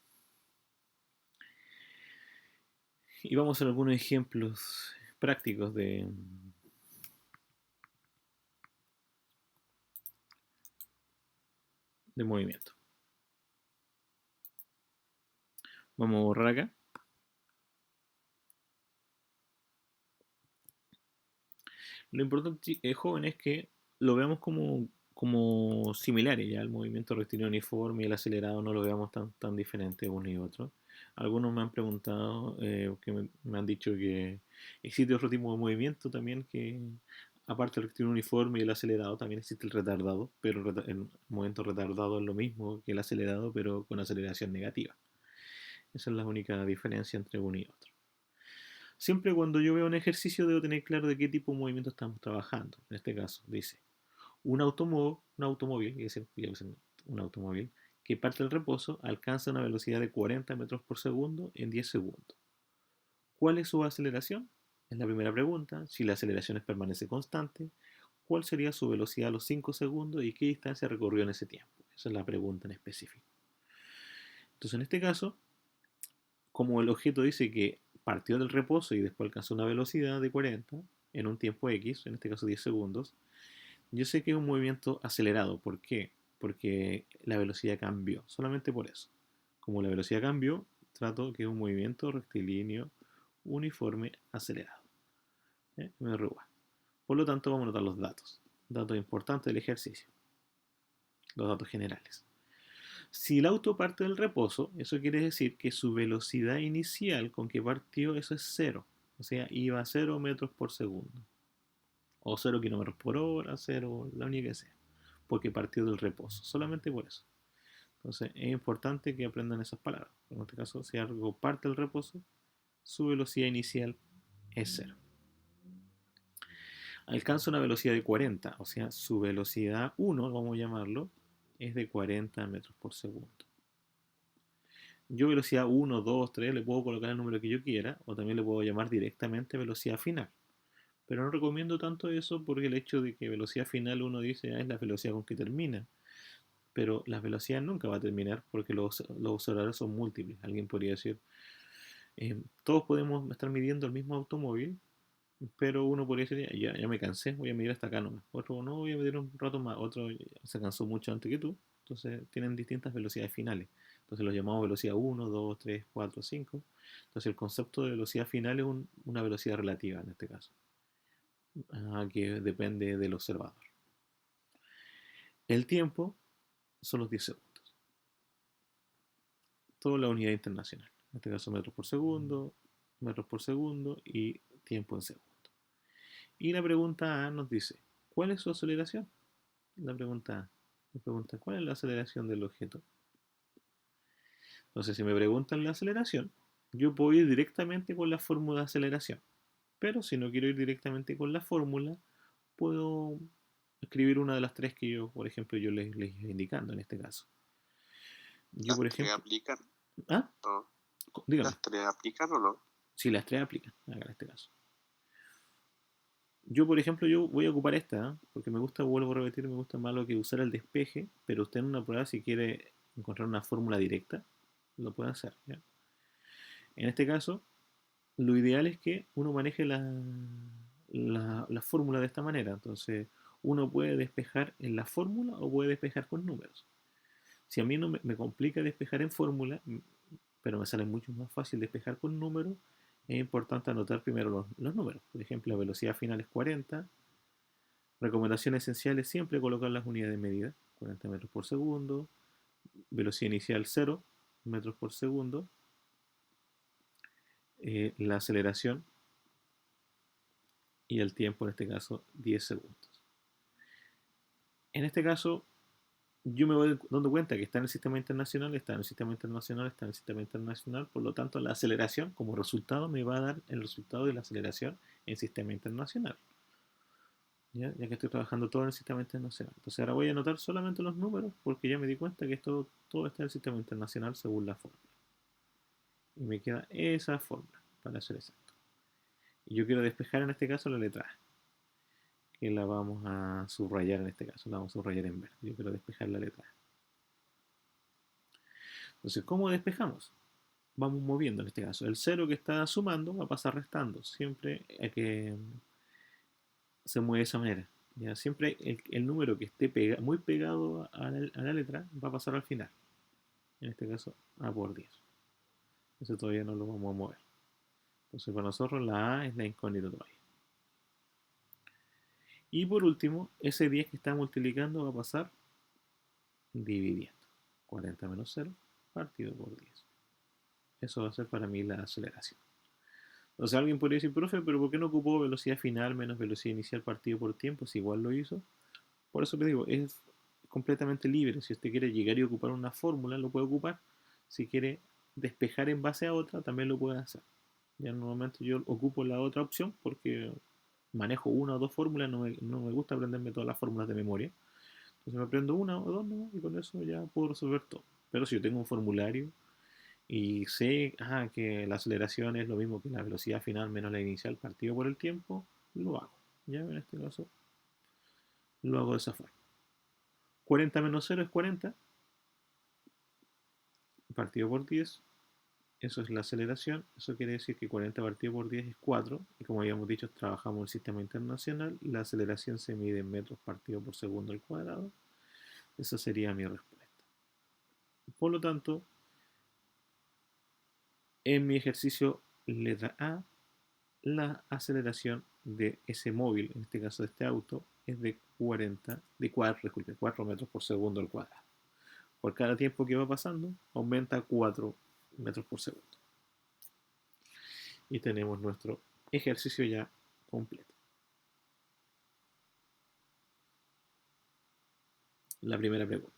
Y vamos a hacer algunos ejemplos prácticos de movimiento. Vamos a borrar acá. Lo importante, joven, es que lo veamos como similares, ya el movimiento rectilíneo uniforme y el acelerado no lo veamos tan diferente uno y otro. Algunos me han preguntado, me han dicho que existe otro tipo de movimiento también que, aparte del rectilíneo uniforme y el acelerado, también existe el retardado, pero el movimiento retardado es lo mismo que el acelerado, pero con aceleración negativa. Esa es la única diferencia entre uno y otro. Siempre cuando yo veo un ejercicio debo tener claro de qué tipo de movimiento estamos trabajando. En este caso, dice, un automóvil, un automóvil que parte del reposo alcanza una velocidad de 40 metros por segundo en 10 segundos. ¿Cuál es su aceleración? Es la primera pregunta. Si la aceleración permanece constante, ¿cuál sería su velocidad a los 5 segundos y qué distancia recorrió en ese tiempo? Esa es la pregunta en específico. Entonces, en este caso, como el objeto dice que partió del reposo y después alcanzó una velocidad de 40 en un tiempo X, en este caso 10 segundos, yo sé que es un movimiento acelerado. ¿Por qué? Porque la velocidad cambió, solamente por eso. Como la velocidad cambió, trato que es un movimiento rectilíneo uniforme acelerado. MRUA. Por lo tanto, vamos a notar los datos. Datos importantes del ejercicio. Los datos generales. Si el auto parte del reposo, eso quiere decir que su velocidad inicial con que partió, eso es cero. O sea, iba a 0 metros por segundo. O 0 kilómetros por hora, 0, la única que sea. Porque partió del reposo. Solamente por eso. Entonces, es importante que aprendan esas palabras. En este caso, si algo parte del reposo, su velocidad inicial es cero. Alcanza una velocidad de 40, o sea, su velocidad 1, vamos a llamarlo, es de 40 metros por segundo. Yo velocidad 1, 2, 3 le puedo colocar el número que yo quiera o también le puedo llamar directamente velocidad final. Pero no recomiendo tanto eso porque el hecho de que velocidad final uno dice es la velocidad con que termina. Pero la velocidad nunca va a terminar porque los horarios son múltiples. Alguien podría decir, todos podemos estar midiendo el mismo automóvil, pero uno podría decir, ya me cansé, voy a medir hasta acá nomás. Otro no, voy a medir un rato más. Otro se cansó mucho antes que tú. Entonces tienen distintas velocidades finales. Entonces los llamamos velocidad 1, 2, 3, 4, 5. Entonces el concepto de velocidad final es una velocidad relativa en este caso, que depende del observador. El tiempo son los 10 segundos. Toda la unidad internacional. En este caso metros por segundo. metros por segundo y tiempo en segundo. Y la pregunta A nos dice, ¿cuál es su aceleración? La pregunta A nos pregunta, ¿cuál es la aceleración del objeto? Entonces, si me preguntan la aceleración, yo puedo ir directamente con la fórmula de aceleración. Pero si no quiero ir directamente con la fórmula, puedo escribir una de las tres que yo, por ejemplo, yo les iba indicando en este caso. Yo, ¿Las por tres ejemplo... aplican? ¿Ah? ¿No? Dígame. ¿Las tres aplican o no? Si las tres aplican, acá en este caso. Yo, por ejemplo, yo voy a ocupar esta, ¿eh? Porque me gusta, vuelvo a repetir, me gusta más lo que usar el despeje, pero usted en una prueba, si quiere encontrar una fórmula directa, lo puede hacer, ¿ya? En este caso, lo ideal es que uno maneje la fórmula de esta manera. Entonces, uno puede despejar en la fórmula o puede despejar con números. Si a mí no me complica despejar en fórmula, pero me sale mucho más fácil despejar con números, es importante anotar primero los números. Por ejemplo, la velocidad final es 40. Recomendación esencial es siempre colocar las unidades de medida. 40 metros por segundo. Velocidad inicial 0 metros por segundo. La aceleración y el tiempo, en este caso, 10 segundos. En este caso, yo me voy dando cuenta que está en el sistema internacional, está en el sistema internacional, está en el sistema internacional, por lo tanto la aceleración como resultado me va a dar el resultado de la aceleración en el sistema internacional, ya que estoy trabajando todo en el sistema internacional. Entonces ahora voy a anotar solamente los números porque ya me di cuenta que esto todo está en el sistema internacional según la fórmula. Y me queda esa fórmula para ser exacto. Y yo quiero despejar en este caso la letra A, que la vamos a subrayar en este caso, la vamos a subrayar en verde. Yo quiero despejar la letra A. Entonces, ¿cómo despejamos? Vamos moviendo en este caso. El cero que está sumando va a pasar restando. Siempre que se mueve de esa manera. ¿Ya? Siempre el número que esté muy pegado a la letra va a pasar al final. En este caso, A por 10. Eso todavía no lo vamos a mover. Entonces, para nosotros la A es la incógnita todavía. Y por último, ese 10 que está multiplicando va a pasar dividiendo. 40 menos 0 partido por 10. Eso va a ser para mí la aceleración. O sea, alguien podría decir, profe, pero ¿por qué no ocupó velocidad final menos velocidad inicial partido por tiempo? Si igual lo hizo. Por eso le digo, es completamente libre. Si usted quiere llegar y ocupar una fórmula, lo puede ocupar. Si quiere despejar en base a otra, también lo puede hacer. Ya normalmente yo ocupo la otra opción porque manejo una o dos fórmulas, no me gusta aprenderme todas las fórmulas de memoria. Entonces me aprendo una o dos ¿no? Y con eso ya puedo resolver todo. Pero si yo tengo un formulario y sé que la aceleración es lo mismo que la velocidad final menos la inicial partido por el tiempo, lo hago. Ya en este caso lo hago de esa forma. 40 menos 0 es 40, partido por 10, eso es la aceleración, eso quiere decir que 40 partido por 10 es 4, y como habíamos dicho, trabajamos en el sistema internacional, y la aceleración se mide en metros partido por segundo al cuadrado, esa sería mi respuesta. Por lo tanto, en mi ejercicio letra A, la aceleración de ese móvil, en este caso de este auto, es de 4 metros por segundo al cuadrado. Por cada tiempo que va pasando, aumenta 4 metros por segundo. Y tenemos nuestro ejercicio ya completo. La primera pregunta.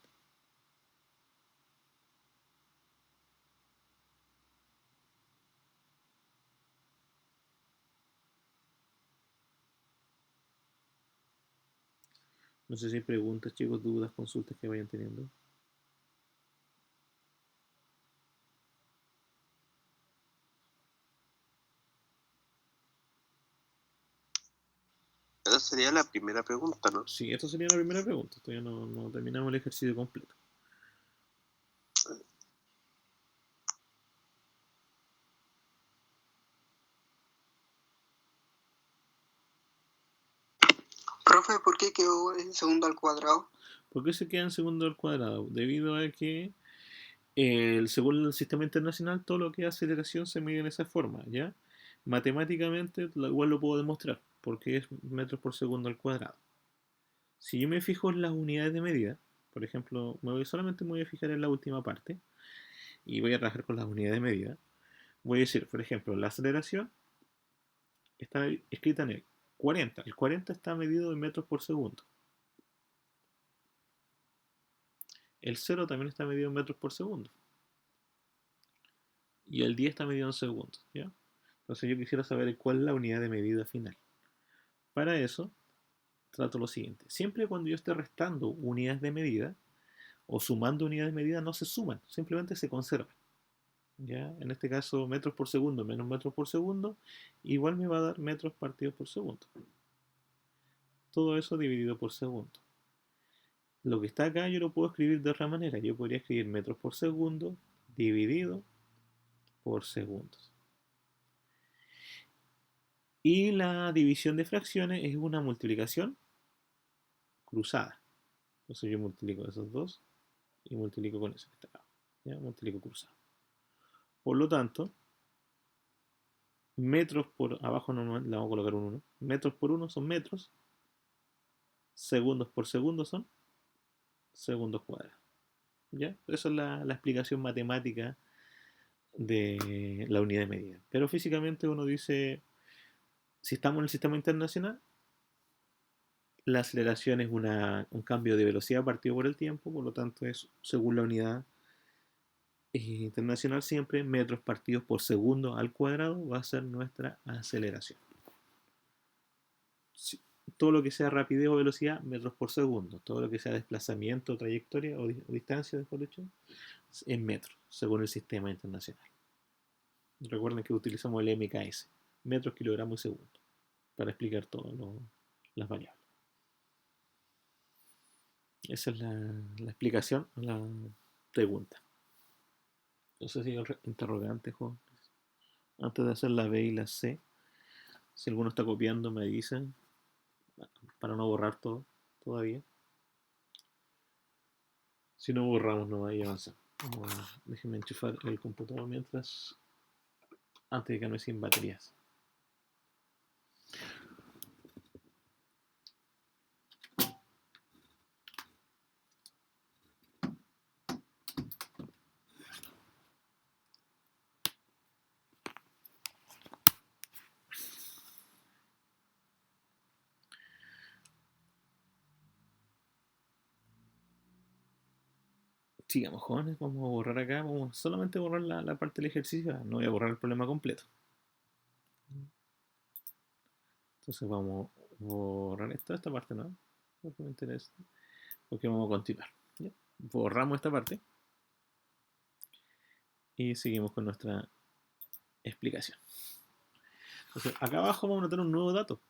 No sé si hay preguntas, chicos, dudas, consultas que vayan teniendo. Esa sería la primera pregunta, ¿no? Sí, esta sería la primera pregunta. Todavía no terminamos el ejercicio completo. Profe, ¿por qué quedó en segundo al cuadrado? ¿Por qué se queda en segundo al cuadrado? Debido a que según el sistema internacional, todo lo que es aceleración se mide en esa forma, ¿ya? Matemáticamente, igual lo puedo demostrar, porque es metros por segundo al cuadrado. Si yo me fijo en las unidades de medida, por ejemplo, solamente me voy a fijar en la última parte y voy a trabajar con las unidades de medida. Voy a decir, por ejemplo, la aceleración está escrita en el 40. El 40 está medido en metros por segundo. El 0 también está medido en metros por segundo. Y el 10 está medido en segundos, ¿ya? Entonces yo quisiera saber cuál es la unidad de medida final. Para eso, trato lo siguiente. Siempre cuando yo esté restando unidades de medida o sumando unidades de medida, no se suman, simplemente se conservan. ¿Ya? En este caso, metros por segundo menos metros por segundo, igual me va a dar metros partidos por segundo. Todo eso dividido por segundo. Lo que está acá yo lo puedo escribir de otra manera. Yo podría escribir metros por segundo dividido por segundos. Y la división de fracciones es una multiplicación cruzada. Entonces yo multiplico esos dos y multiplico con eso que está acá. ¿Ya? Multiplico cruzado. Por lo tanto, metros por abajo no, le vamos a colocar un 1. Metros por 1 son metros. Segundos por segundo son segundos cuadrados. ¿Ya? Esa es la explicación matemática de la unidad de medida. Pero físicamente uno dice, si estamos en el sistema internacional, la aceleración es un cambio de velocidad partido por el tiempo, por lo tanto es según la unidad internacional siempre, metros partidos por segundo al cuadrado va a ser nuestra aceleración. Si, todo lo que sea rapidez o velocidad, metros por segundo. Todo lo que sea desplazamiento, trayectoria o distancia, mejor dicho, en metros, según el sistema internacional. Recuerden que utilizamos el MKS, metros, kilogramos y segundo, para explicar todas las variables. Esa es la explicación a la pregunta. No sé si hay interrogante, Juan. Antes de hacer la B y la C, si alguno está copiando, me dicen para no borrar todo todavía. Si no borramos, no va a avanzar. Déjenme enchufar el computador mientras, antes de que no sin baterías. Sigamos, jóvenes, vamos a borrar acá, vamos solamente a borrar la parte del ejercicio, no voy a borrar el problema completo. Entonces vamos a borrar esta parte, ¿no? Porque me interesa, porque vamos a continuar. ¿Ya? Borramos esta parte y seguimos con nuestra explicación. Entonces, acá abajo vamos a notar un nuevo dato,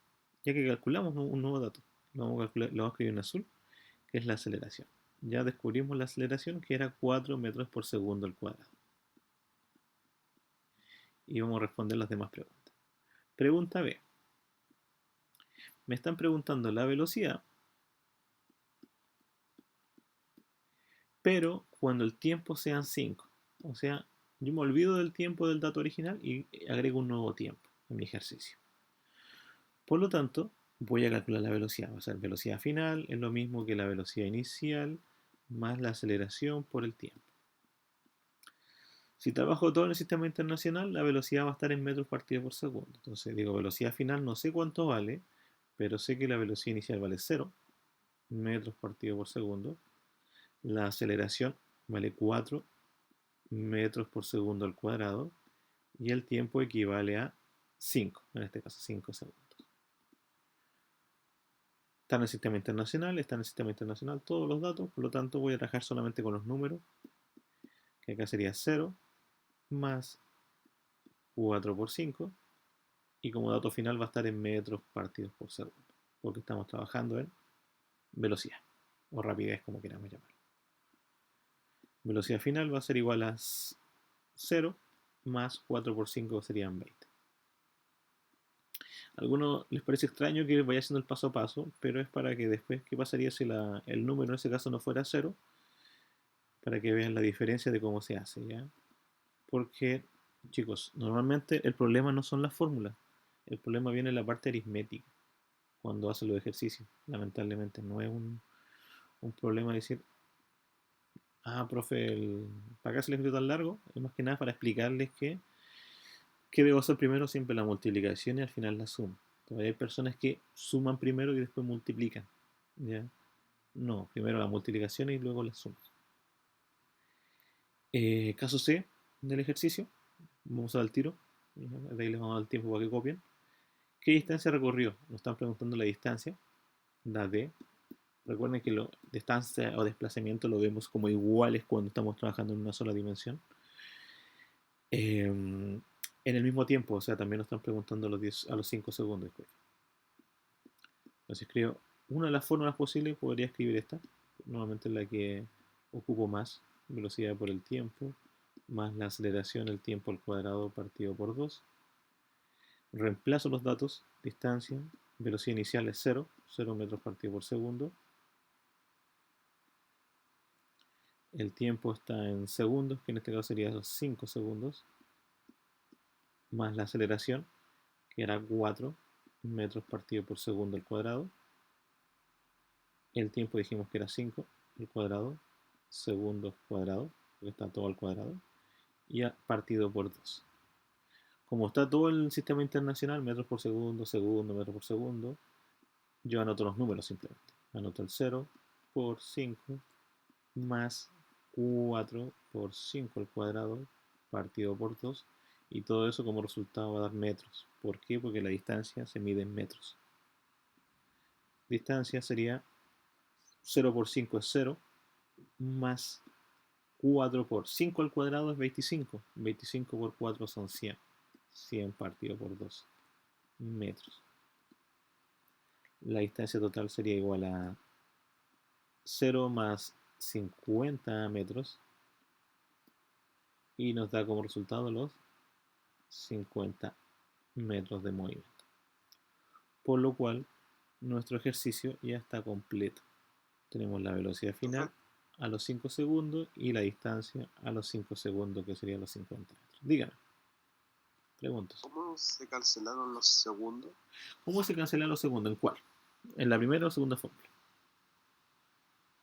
ya que calculamos un nuevo dato. Lo vamos a escribir en azul, que es la aceleración. Ya descubrimos la aceleración, que era 4 metros por segundo al cuadrado. Y vamos a responder las demás preguntas. Pregunta B. Me están preguntando la velocidad, pero cuando el tiempo sean 5. O sea, yo me olvido del tiempo del dato original y agrego un nuevo tiempo en mi ejercicio. Por lo tanto, voy a calcular la velocidad. Va a ser velocidad final, es lo mismo que la velocidad inicial más la aceleración por el tiempo. Si trabajo todo en el sistema internacional, la velocidad va a estar en metros partidos por segundo. Entonces digo, velocidad final no sé cuánto vale, pero sé que la velocidad inicial vale 0 metros partidos por segundo. La aceleración vale 4 metros por segundo al cuadrado. Y el tiempo equivale a 5, en este caso 5 segundos. Está en el sistema internacional todos los datos, por lo tanto voy a trabajar solamente con los números, que acá sería 0 más 4 por 5, y como dato final va a estar en metros partidos por segundo, porque estamos trabajando en velocidad, o rapidez como queramos llamarlo. Velocidad final va a ser igual a 0 más 4 por 5 serían 20. A algunos les parece extraño que vaya haciendo el paso a paso, pero es para que después, ¿qué pasaría si el número en ese caso no fuera 0? Para que vean la diferencia de cómo se hace, ¿ya? Porque, chicos, normalmente el problema no son las fórmulas, el problema viene en la parte aritmética, cuando hacen los ejercicios. Lamentablemente no es un problema decir, profe, ¿para qué se le escribió tan largo? Es más que nada para explicarles que ¿Qué debo hacer primero? Siempre la multiplicación y al final la suma. Todavía hay personas que suman primero y después multiplican. ¿Ya? No, primero la multiplicación y luego las sumas. Caso C del ejercicio. Vamos al tiro. De ahí les vamos a dar el tiempo para que copien. ¿Qué distancia recorrió? Nos están preguntando la distancia. La D. Recuerden que distancia o desplazamiento lo vemos como iguales cuando estamos trabajando en una sola dimensión. En el mismo tiempo, o sea, también nos están preguntando a los 5 segundos. Entonces escribo una de las fórmulas posibles, podría escribir esta. Normalmente es la que ocupo más. Velocidad por el tiempo, más la aceleración, el tiempo al cuadrado partido por 2. Reemplazo los datos, distancia, velocidad inicial es 0, 0 metros partido por segundo. El tiempo está en segundos, que en este caso sería 5 segundos, más la aceleración, que era 4 metros partido por segundo al cuadrado. El tiempo dijimos que era 5 al cuadrado, segundos cuadrado, porque está todo al cuadrado, y partido por 2. Como está todo el sistema internacional, metros por segundo, segundo, metros por segundo, yo anoto los números simplemente. Anoto el 0 por 5 más 4 por 5 al cuadrado partido por 2, y todo eso como resultado va a dar metros. ¿Por qué? Porque la distancia se mide en metros. Distancia sería 0 por 5 es 0, más 4 por 5 al cuadrado es 25. 25 por 4 son 100. 100 partido por 2 metros. La distancia total sería igual a 0 más 50 metros, y nos da como resultado los 50 metros de movimiento. Por lo cual, nuestro ejercicio ya está completo. Tenemos la velocidad final a los 5 segundos y la distancia a los 5 segundos, que serían los 50 metros. Díganme. Preguntas. ¿Cómo se cancelaron los segundos? ¿Cómo se cancelan los segundos? ¿En cuál? ¿En la primera o segunda fórmula?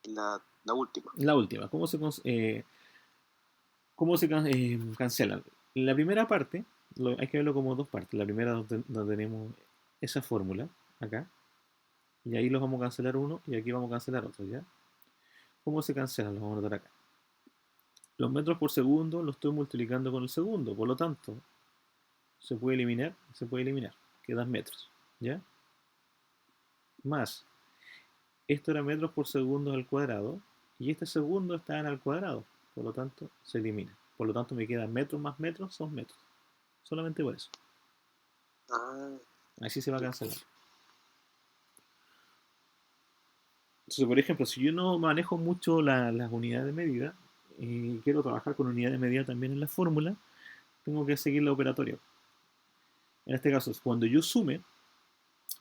La última. La última. ¿Cómo se cancelan? La primera parte, hay que verlo como dos partes. La primera donde tenemos esa fórmula, acá, y ahí los vamos a cancelar uno, y aquí vamos a cancelar otro, ¿ya? ¿Cómo se cancelan? Los vamos a anotar acá. Los metros por segundo los estoy multiplicando con el segundo, por lo tanto, se puede eliminar, quedan metros, ¿ya? Más, esto era metros por segundo al cuadrado, y este segundo está en al cuadrado, por lo tanto, se elimina. Por lo tanto, me quedan metros más metros, son metros. Solamente por eso. Así se va a cancelar. Entonces, por ejemplo, si yo no manejo mucho las unidades de medida y quiero trabajar con unidades de medida también en la fórmula, tengo que seguir la operatoria. En este caso, cuando yo sume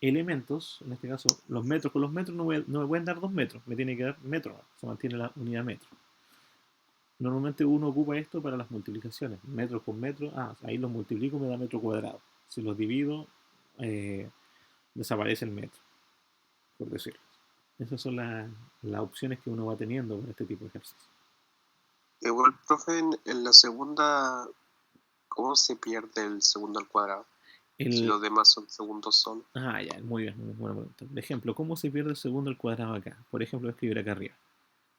elementos, en este caso los metros con los metros, no me pueden dar 2 metros, me tiene que dar metro, se mantiene la unidad metro. Normalmente uno ocupa esto para las multiplicaciones, metros con metros, ahí los multiplico, me da metro cuadrado. Si los divido, desaparece el metro, por decirlo. Esas son las opciones que uno va teniendo para este tipo de ejercicio. Igual, profe, en la segunda, ¿cómo se pierde el segundo al cuadrado? Si los demás son segundos solo. Ya, muy bien, muy buena pregunta. Por ejemplo, ¿cómo se pierde el segundo al cuadrado acá? Por ejemplo, voy a escribir acá arriba.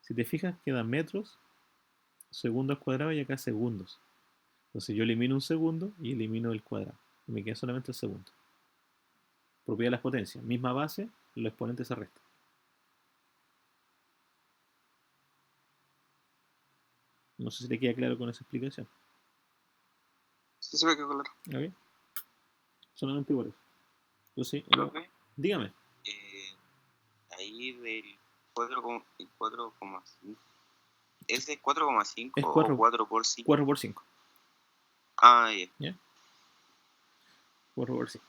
Si te fijas, quedan metros, segundo al cuadrado y acá segundos. Entonces yo elimino un segundo y elimino el cuadrado. Y me queda solamente el segundo. Propiedad de las potencias. Misma base, los exponentes se restan. No sé si te queda claro con esa explicación. Sí, se me quedó claro. ¿Ok? Solamente por eso. Entonces, dígame. Ahí del 4,5. ¿Es de 4,5 es 4, o 4 por 5? 4 por 5. Ya. 4 por 5.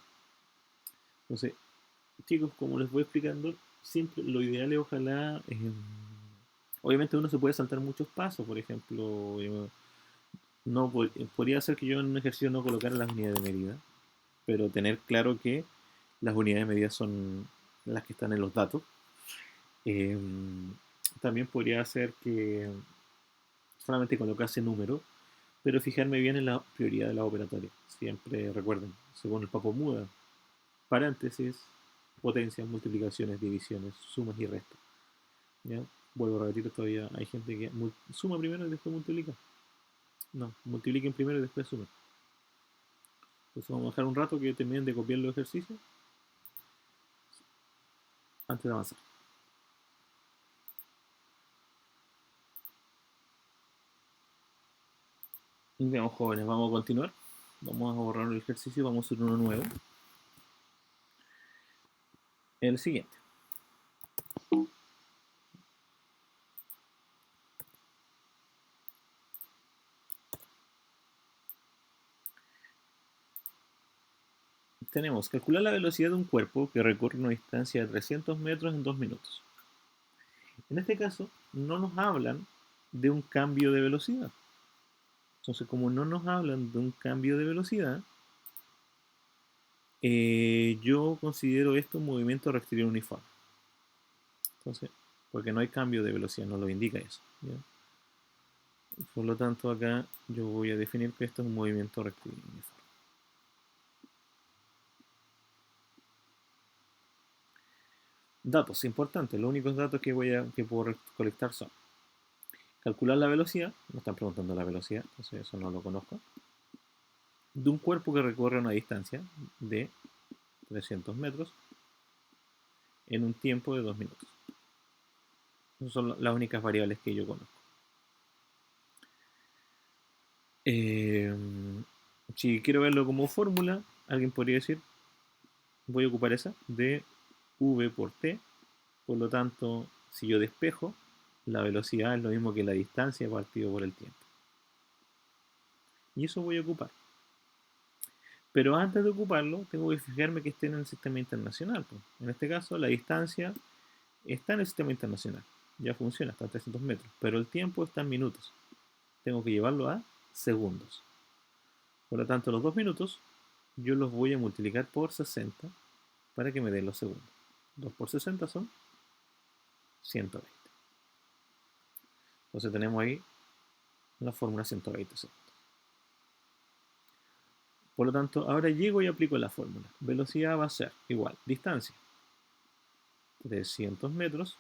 Entonces, chicos, como les voy explicando, siempre lo ideal es ojalá... obviamente uno se puede saltar muchos pasos, por ejemplo, no podría ser que yo en un ejercicio no colocara las unidades de medida, pero tener claro que las unidades de medida son las que están en los datos. También podría ser que solamente colocase número, pero fijarme bien en la prioridad de la operatoria. Siempre recuerden, según el Papo Muda, paréntesis, potencias, multiplicaciones, divisiones, sumas y restas. ¿Ya? Vuelvo a repetir, todavía hay gente que suma primero y después multiplica. No, multipliquen primero y después sumen. Entonces vamos a dejar un rato que terminen de copiar los ejercicios antes de avanzar. Veamos, jóvenes, vamos a continuar. Vamos a borrar el ejercicio y vamos a hacer uno nuevo. El siguiente. Tenemos calcular la velocidad de un cuerpo que recorre una distancia de 300 metros en 2 minutos. En este caso, no nos hablan de un cambio de velocidad. Entonces, como no nos hablan de un cambio de velocidad, yo considero esto un movimiento rectilíneo uniforme. Entonces, porque no hay cambio de velocidad, no lo indica eso. ¿Ya? Por lo tanto, acá yo voy a definir que esto es un movimiento rectilíneo uniforme. Datos importantes, los únicos datos que puedo recolectar son calcular la velocidad, me están preguntando la velocidad, entonces eso no lo conozco, de un cuerpo que recorre una distancia de 300 metros en un tiempo de 2 minutos. Esas son las únicas variables que yo conozco. Si quiero verlo como fórmula, alguien podría decir, voy a ocupar esa, de v por t, por lo tanto, si yo despejo, la velocidad es lo mismo que la distancia partido por el tiempo. Y eso voy a ocupar. Pero antes de ocuparlo, tengo que fijarme que esté en el sistema internacional. En este caso, la distancia está en el sistema internacional. Ya funciona, está a 300 metros. Pero el tiempo está en minutos. Tengo que llevarlo a segundos. Por lo tanto, los 2 minutos yo los voy a multiplicar por 60 para que me den los segundos. 2 por 60 son 120. Entonces tenemos ahí la fórmula 120 segundos. Por lo tanto, ahora llego y aplico la fórmula. Velocidad va a ser igual, distancia, 300 metros,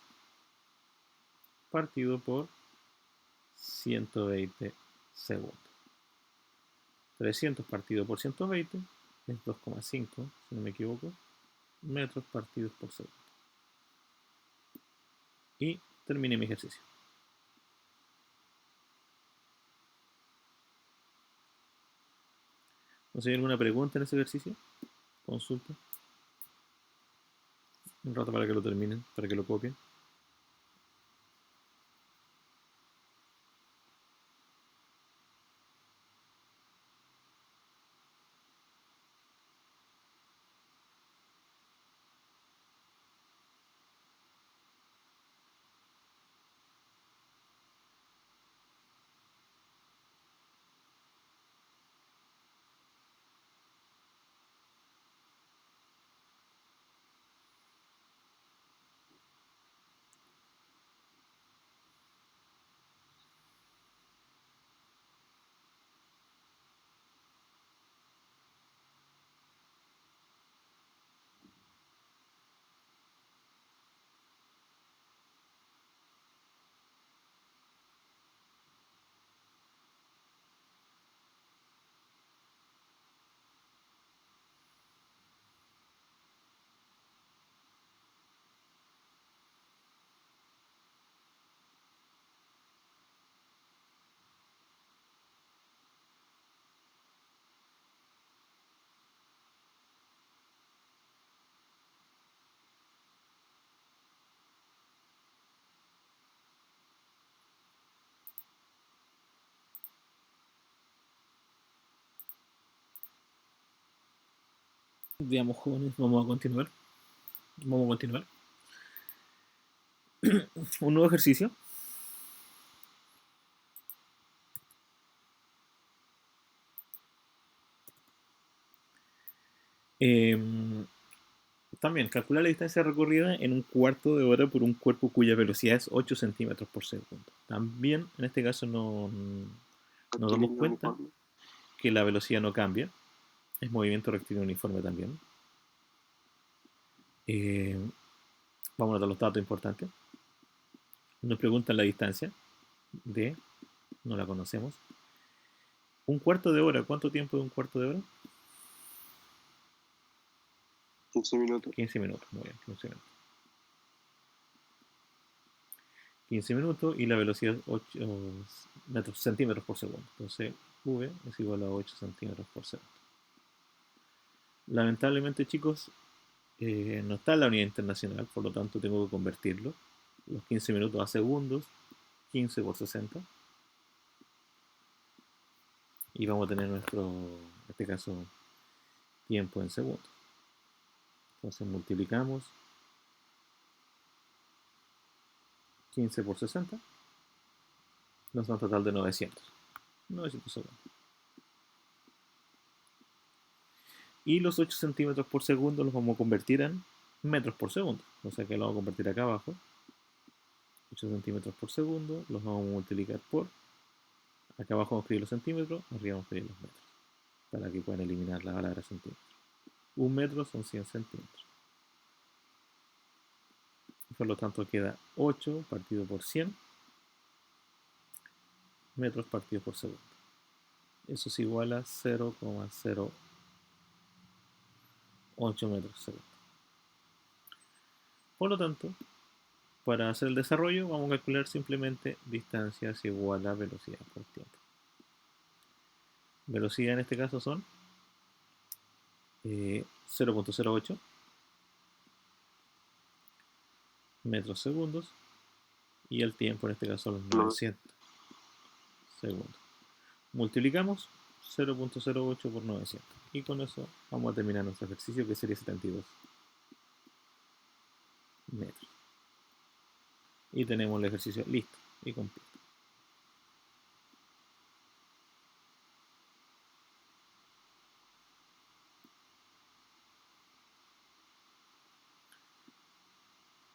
partido por 120 segundos. 300 partido por 120 es 2,5, si no me equivoco, metros partidos por segundo. Y terminé mi ejercicio. ¿No sé, hay alguna pregunta en ese ejercicio? Consulta. Un rato para que lo terminen, para que lo copien. Veamos, jóvenes, vamos a continuar. Un nuevo ejercicio. También, calcular la distancia recorrida en un cuarto de hora por un cuerpo cuya velocidad es 8 centímetros por segundo. También, en este caso, no nos damos cuenta que la velocidad no cambia, es movimiento rectilíneo uniforme también. Vamos a dar los datos importantes. Nos preguntan la distancia de, no la conocemos. Un cuarto de hora, ¿cuánto tiempo es un cuarto de hora? 15 minutos. 15 minutos, muy bien, 15 minutos. 15 minutos y la velocidad es 8 centímetros por segundo. Entonces, V es igual a 8 centímetros por segundo. Lamentablemente, chicos, no está en la unidad internacional, por lo tanto tengo que convertirlo. Los 15 minutos a segundos, 15 por 60. Y vamos a tener nuestro, en este caso, tiempo en segundos. Entonces multiplicamos 15 por 60. Nos da un total de 900. 900 segundos. Y los 8 centímetros por segundo los vamos a convertir en metros por segundo. O sea que lo vamos a convertir acá abajo. 8 centímetros por segundo los vamos a multiplicar por... Acá abajo vamos a escribir los centímetros, arriba vamos a escribir los metros. Para que puedan eliminar la palabra centímetros. Un metro son 100 centímetros. Por lo tanto queda 8 partido por 100 metros partido por segundo. Eso es igual a 0,08 metros por segundo. Por lo tanto, para hacer el desarrollo vamos a calcular simplemente distancias igual a velocidad por tiempo. Velocidad en este caso son 0,08 metros segundos y el tiempo en este caso son los 900 segundos. Multiplicamos 0,08 por 900 y con eso vamos a terminar nuestro ejercicio, que sería 72 metros. Y tenemos el ejercicio listo y completo.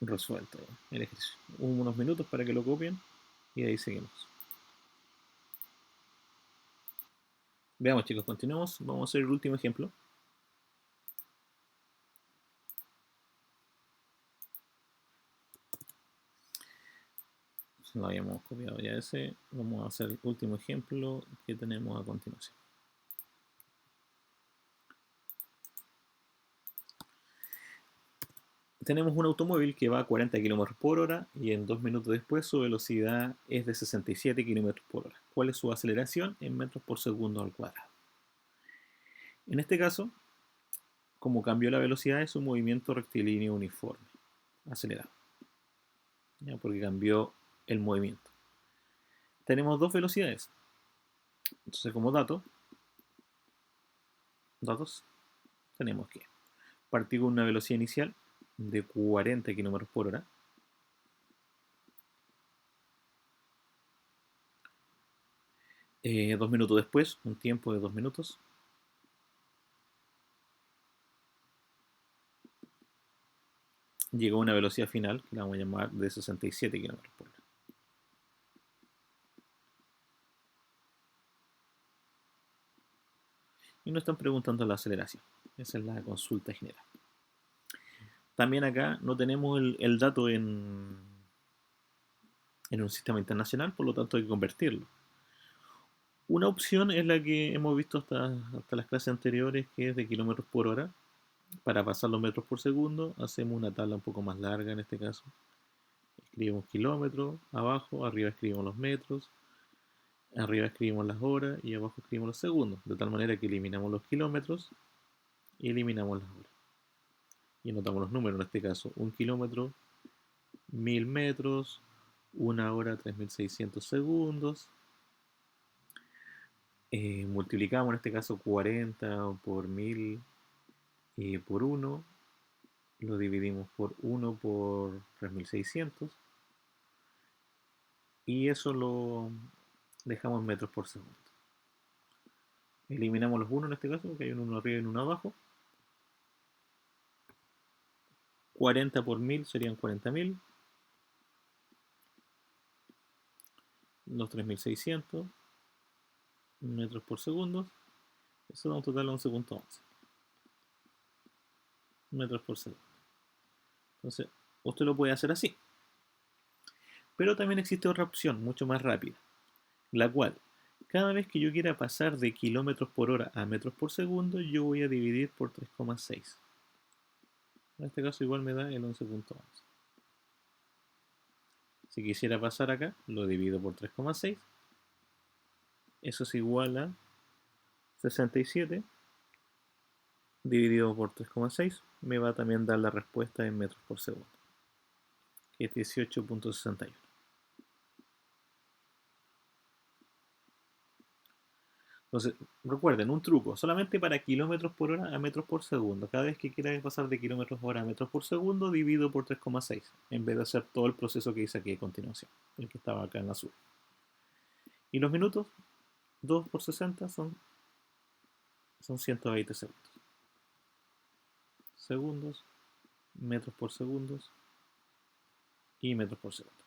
Resuelto el ejercicio. Unos minutos para que lo copien y ahí seguimos. Veamos, chicos, continuemos. Vamos a hacer el último ejemplo. Lo habíamos copiado ya ese. Vamos a hacer el último ejemplo que tenemos a continuación. Tenemos un automóvil que va a 40 km por hora y en 2 minutos después su velocidad es de 67 km por hora. ¿Cuál es su aceleración en metros por segundo al cuadrado? En este caso, como cambió la velocidad, es un movimiento rectilíneo uniforme, acelerado, ¿ya? Porque cambió el movimiento. Tenemos dos velocidades. Entonces, como datos, tenemos que partir con una velocidad inicial de 40 km por hora. Dos minutos después, un tiempo de 2 minutos. Llegó a una velocidad final, que la vamos a llamar de 67 km por hora. Y nos están preguntando la aceleración. Esa es la consulta general. También acá no tenemos el dato en un sistema internacional, por lo tanto hay que convertirlo. Una opción es la que hemos visto hasta las clases anteriores, que es de kilómetros por hora. Para pasar los metros por segundo, hacemos una tabla un poco más larga en este caso. Escribimos kilómetros, abajo, arriba escribimos los metros, arriba escribimos las horas y abajo escribimos los segundos. De tal manera que eliminamos los kilómetros y eliminamos las horas. Y anotamos los números, en este caso, 1 kilómetro, 1000 metros, 1 hora, 3600 segundos. Multiplicamos en este caso 40 por 1000 por 1. Lo dividimos por 1 por 3600. Y eso lo dejamos en metros por segundo. Eliminamos los 1 en este caso, porque hay un 1 arriba y un 1 abajo. 40 por 1000 serían 40.000. Los 3600 metros por segundo. Eso da un total de 11.11 metros por segundo. Entonces, usted lo puede hacer así. Pero también existe otra opción, mucho más rápida, la cual, cada vez que yo quiera pasar de kilómetros por hora a metros por segundo, yo voy a dividir por 3,6. En este caso igual me da el 11.11. Si quisiera pasar acá, lo divido por 3,6. Eso es igual a 67 dividido por 3,6. Me va a también dar la respuesta en metros por segundo, que es 18.61. Entonces, recuerden, un truco, solamente para kilómetros por hora a metros por segundo. Cada vez que quiera pasar de kilómetros por hora a metros por segundo, divido por 3,6, en vez de hacer todo el proceso que hice aquí a continuación, el que estaba acá en azul. Y los minutos, 2 por 60 son 120 segundos. Segundos, metros por segundos y metros por segundo.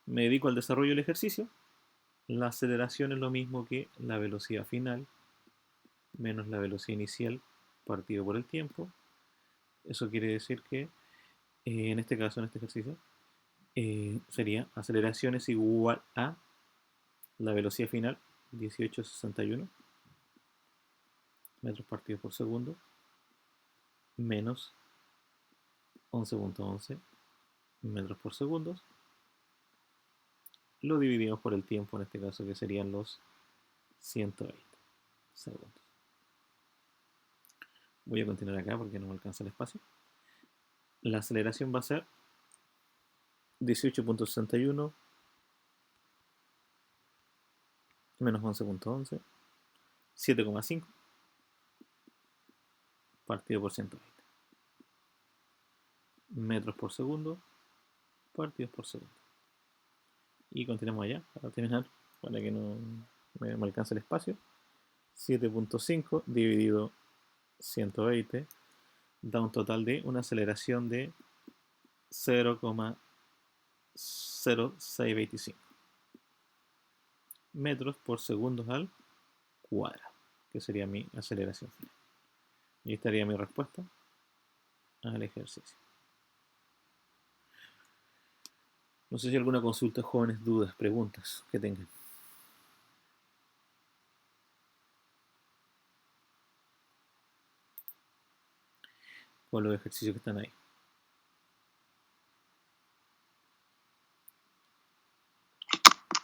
Me dedico al desarrollo del ejercicio. La aceleración es lo mismo que la velocidad final menos la velocidad inicial partido por el tiempo. Eso quiere decir que en este caso, en este ejercicio, sería aceleración es igual a la velocidad final, 18.61 metros partidos por segundo, menos 11.11 metros por segundo. Lo dividimos por el tiempo, en este caso, que serían los 120 segundos. Voy a continuar acá porque no me alcanza el espacio. La aceleración va a ser 18.61 menos 11.11, 7,5 partido por 120 metros por segundo partidos por segundo. Y continuamos allá para terminar, para que no me alcance el espacio. 7.5 dividido 120 da un total de una aceleración de 0,0625 metros por segundo al cuadrado, que sería mi aceleración final. Y estaría mi respuesta al ejercicio. No sé si alguna consulta, jóvenes, dudas, preguntas que tengan. Con los ejercicios que están ahí.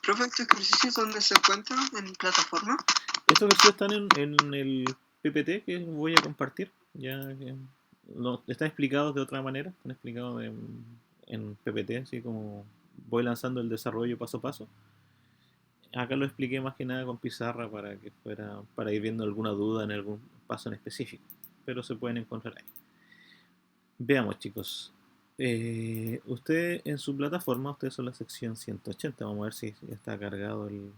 Profe, ¿estos ejercicios dónde se encuentran? ¿En plataforma? Estos ejercicios están en el PPT que voy a compartir. Ya están explicados de otra manera, están explicados en PPT, así como voy lanzando el desarrollo paso a paso. Acá lo expliqué más que nada con pizarra para que fuera, para ir viendo alguna duda en algún paso en específico, pero se pueden encontrar ahí. Veamos, chicos. Usted en su plataforma, ustedes son la sección 180. Vamos a ver si ya está cargado el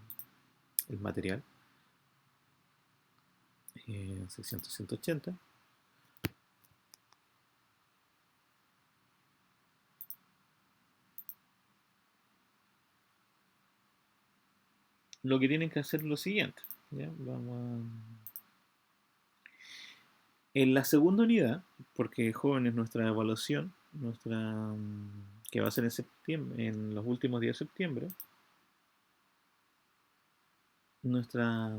material. Sección 180. Lo que tienen que hacer es lo siguiente. ¿Ya? En la segunda unidad, porque jóvenes, nuestra evaluación, que va a ser en septiembre, en los últimos días de septiembre, nuestra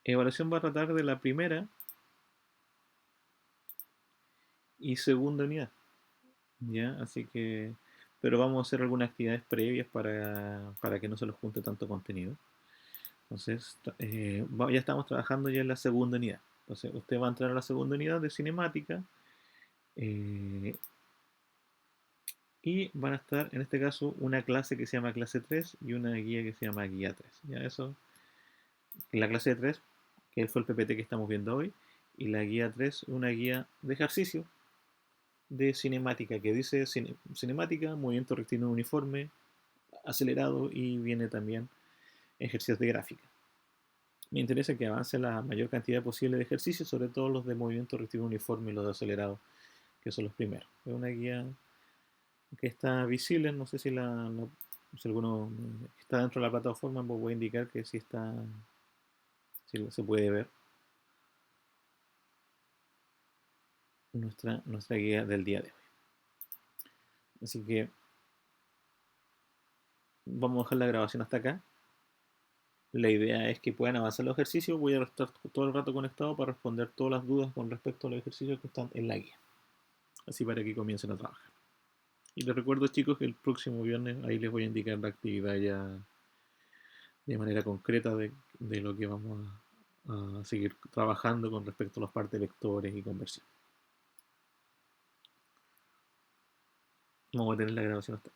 evaluación va a tratar de la primera y segunda unidad. ¿Ya? Así que, pero vamos a hacer algunas actividades previas para que no se los junte tanto contenido. Entonces, ya estamos trabajando ya en la segunda unidad. Entonces, usted va a entrar a la segunda unidad de cinemática y van a estar, en este caso, una clase que se llama clase 3 y una guía que se llama guía 3. ¿Ya? Eso, la clase 3, que fue el PPT que estamos viendo hoy, y la guía 3, una guía de ejercicio de cinemática que dice cinemática, movimiento rectilíneo uniforme, acelerado, y viene también ejercicios de gráfica. Me interesa que avance la mayor cantidad posible de ejercicios, sobre todo los de movimiento rectilíneo uniforme y los de acelerado, que son los primeros. Es una guía que está visible, no sé si Si alguno está dentro de la plataforma, pues voy a indicar que si se puede ver nuestra guía del día de hoy. Así que vamos a dejar la grabación hasta acá. La idea es que puedan avanzar los ejercicios. Voy a estar todo el rato conectado para responder todas las dudas con respecto a los ejercicios que están en la guía. Así para que comiencen a trabajar. Y les recuerdo, chicos, que el próximo viernes ahí les voy a indicar la actividad ya de manera concreta de lo que vamos a seguir trabajando con respecto a las partes de vectores y conversión. Vamos a tener la grabación hasta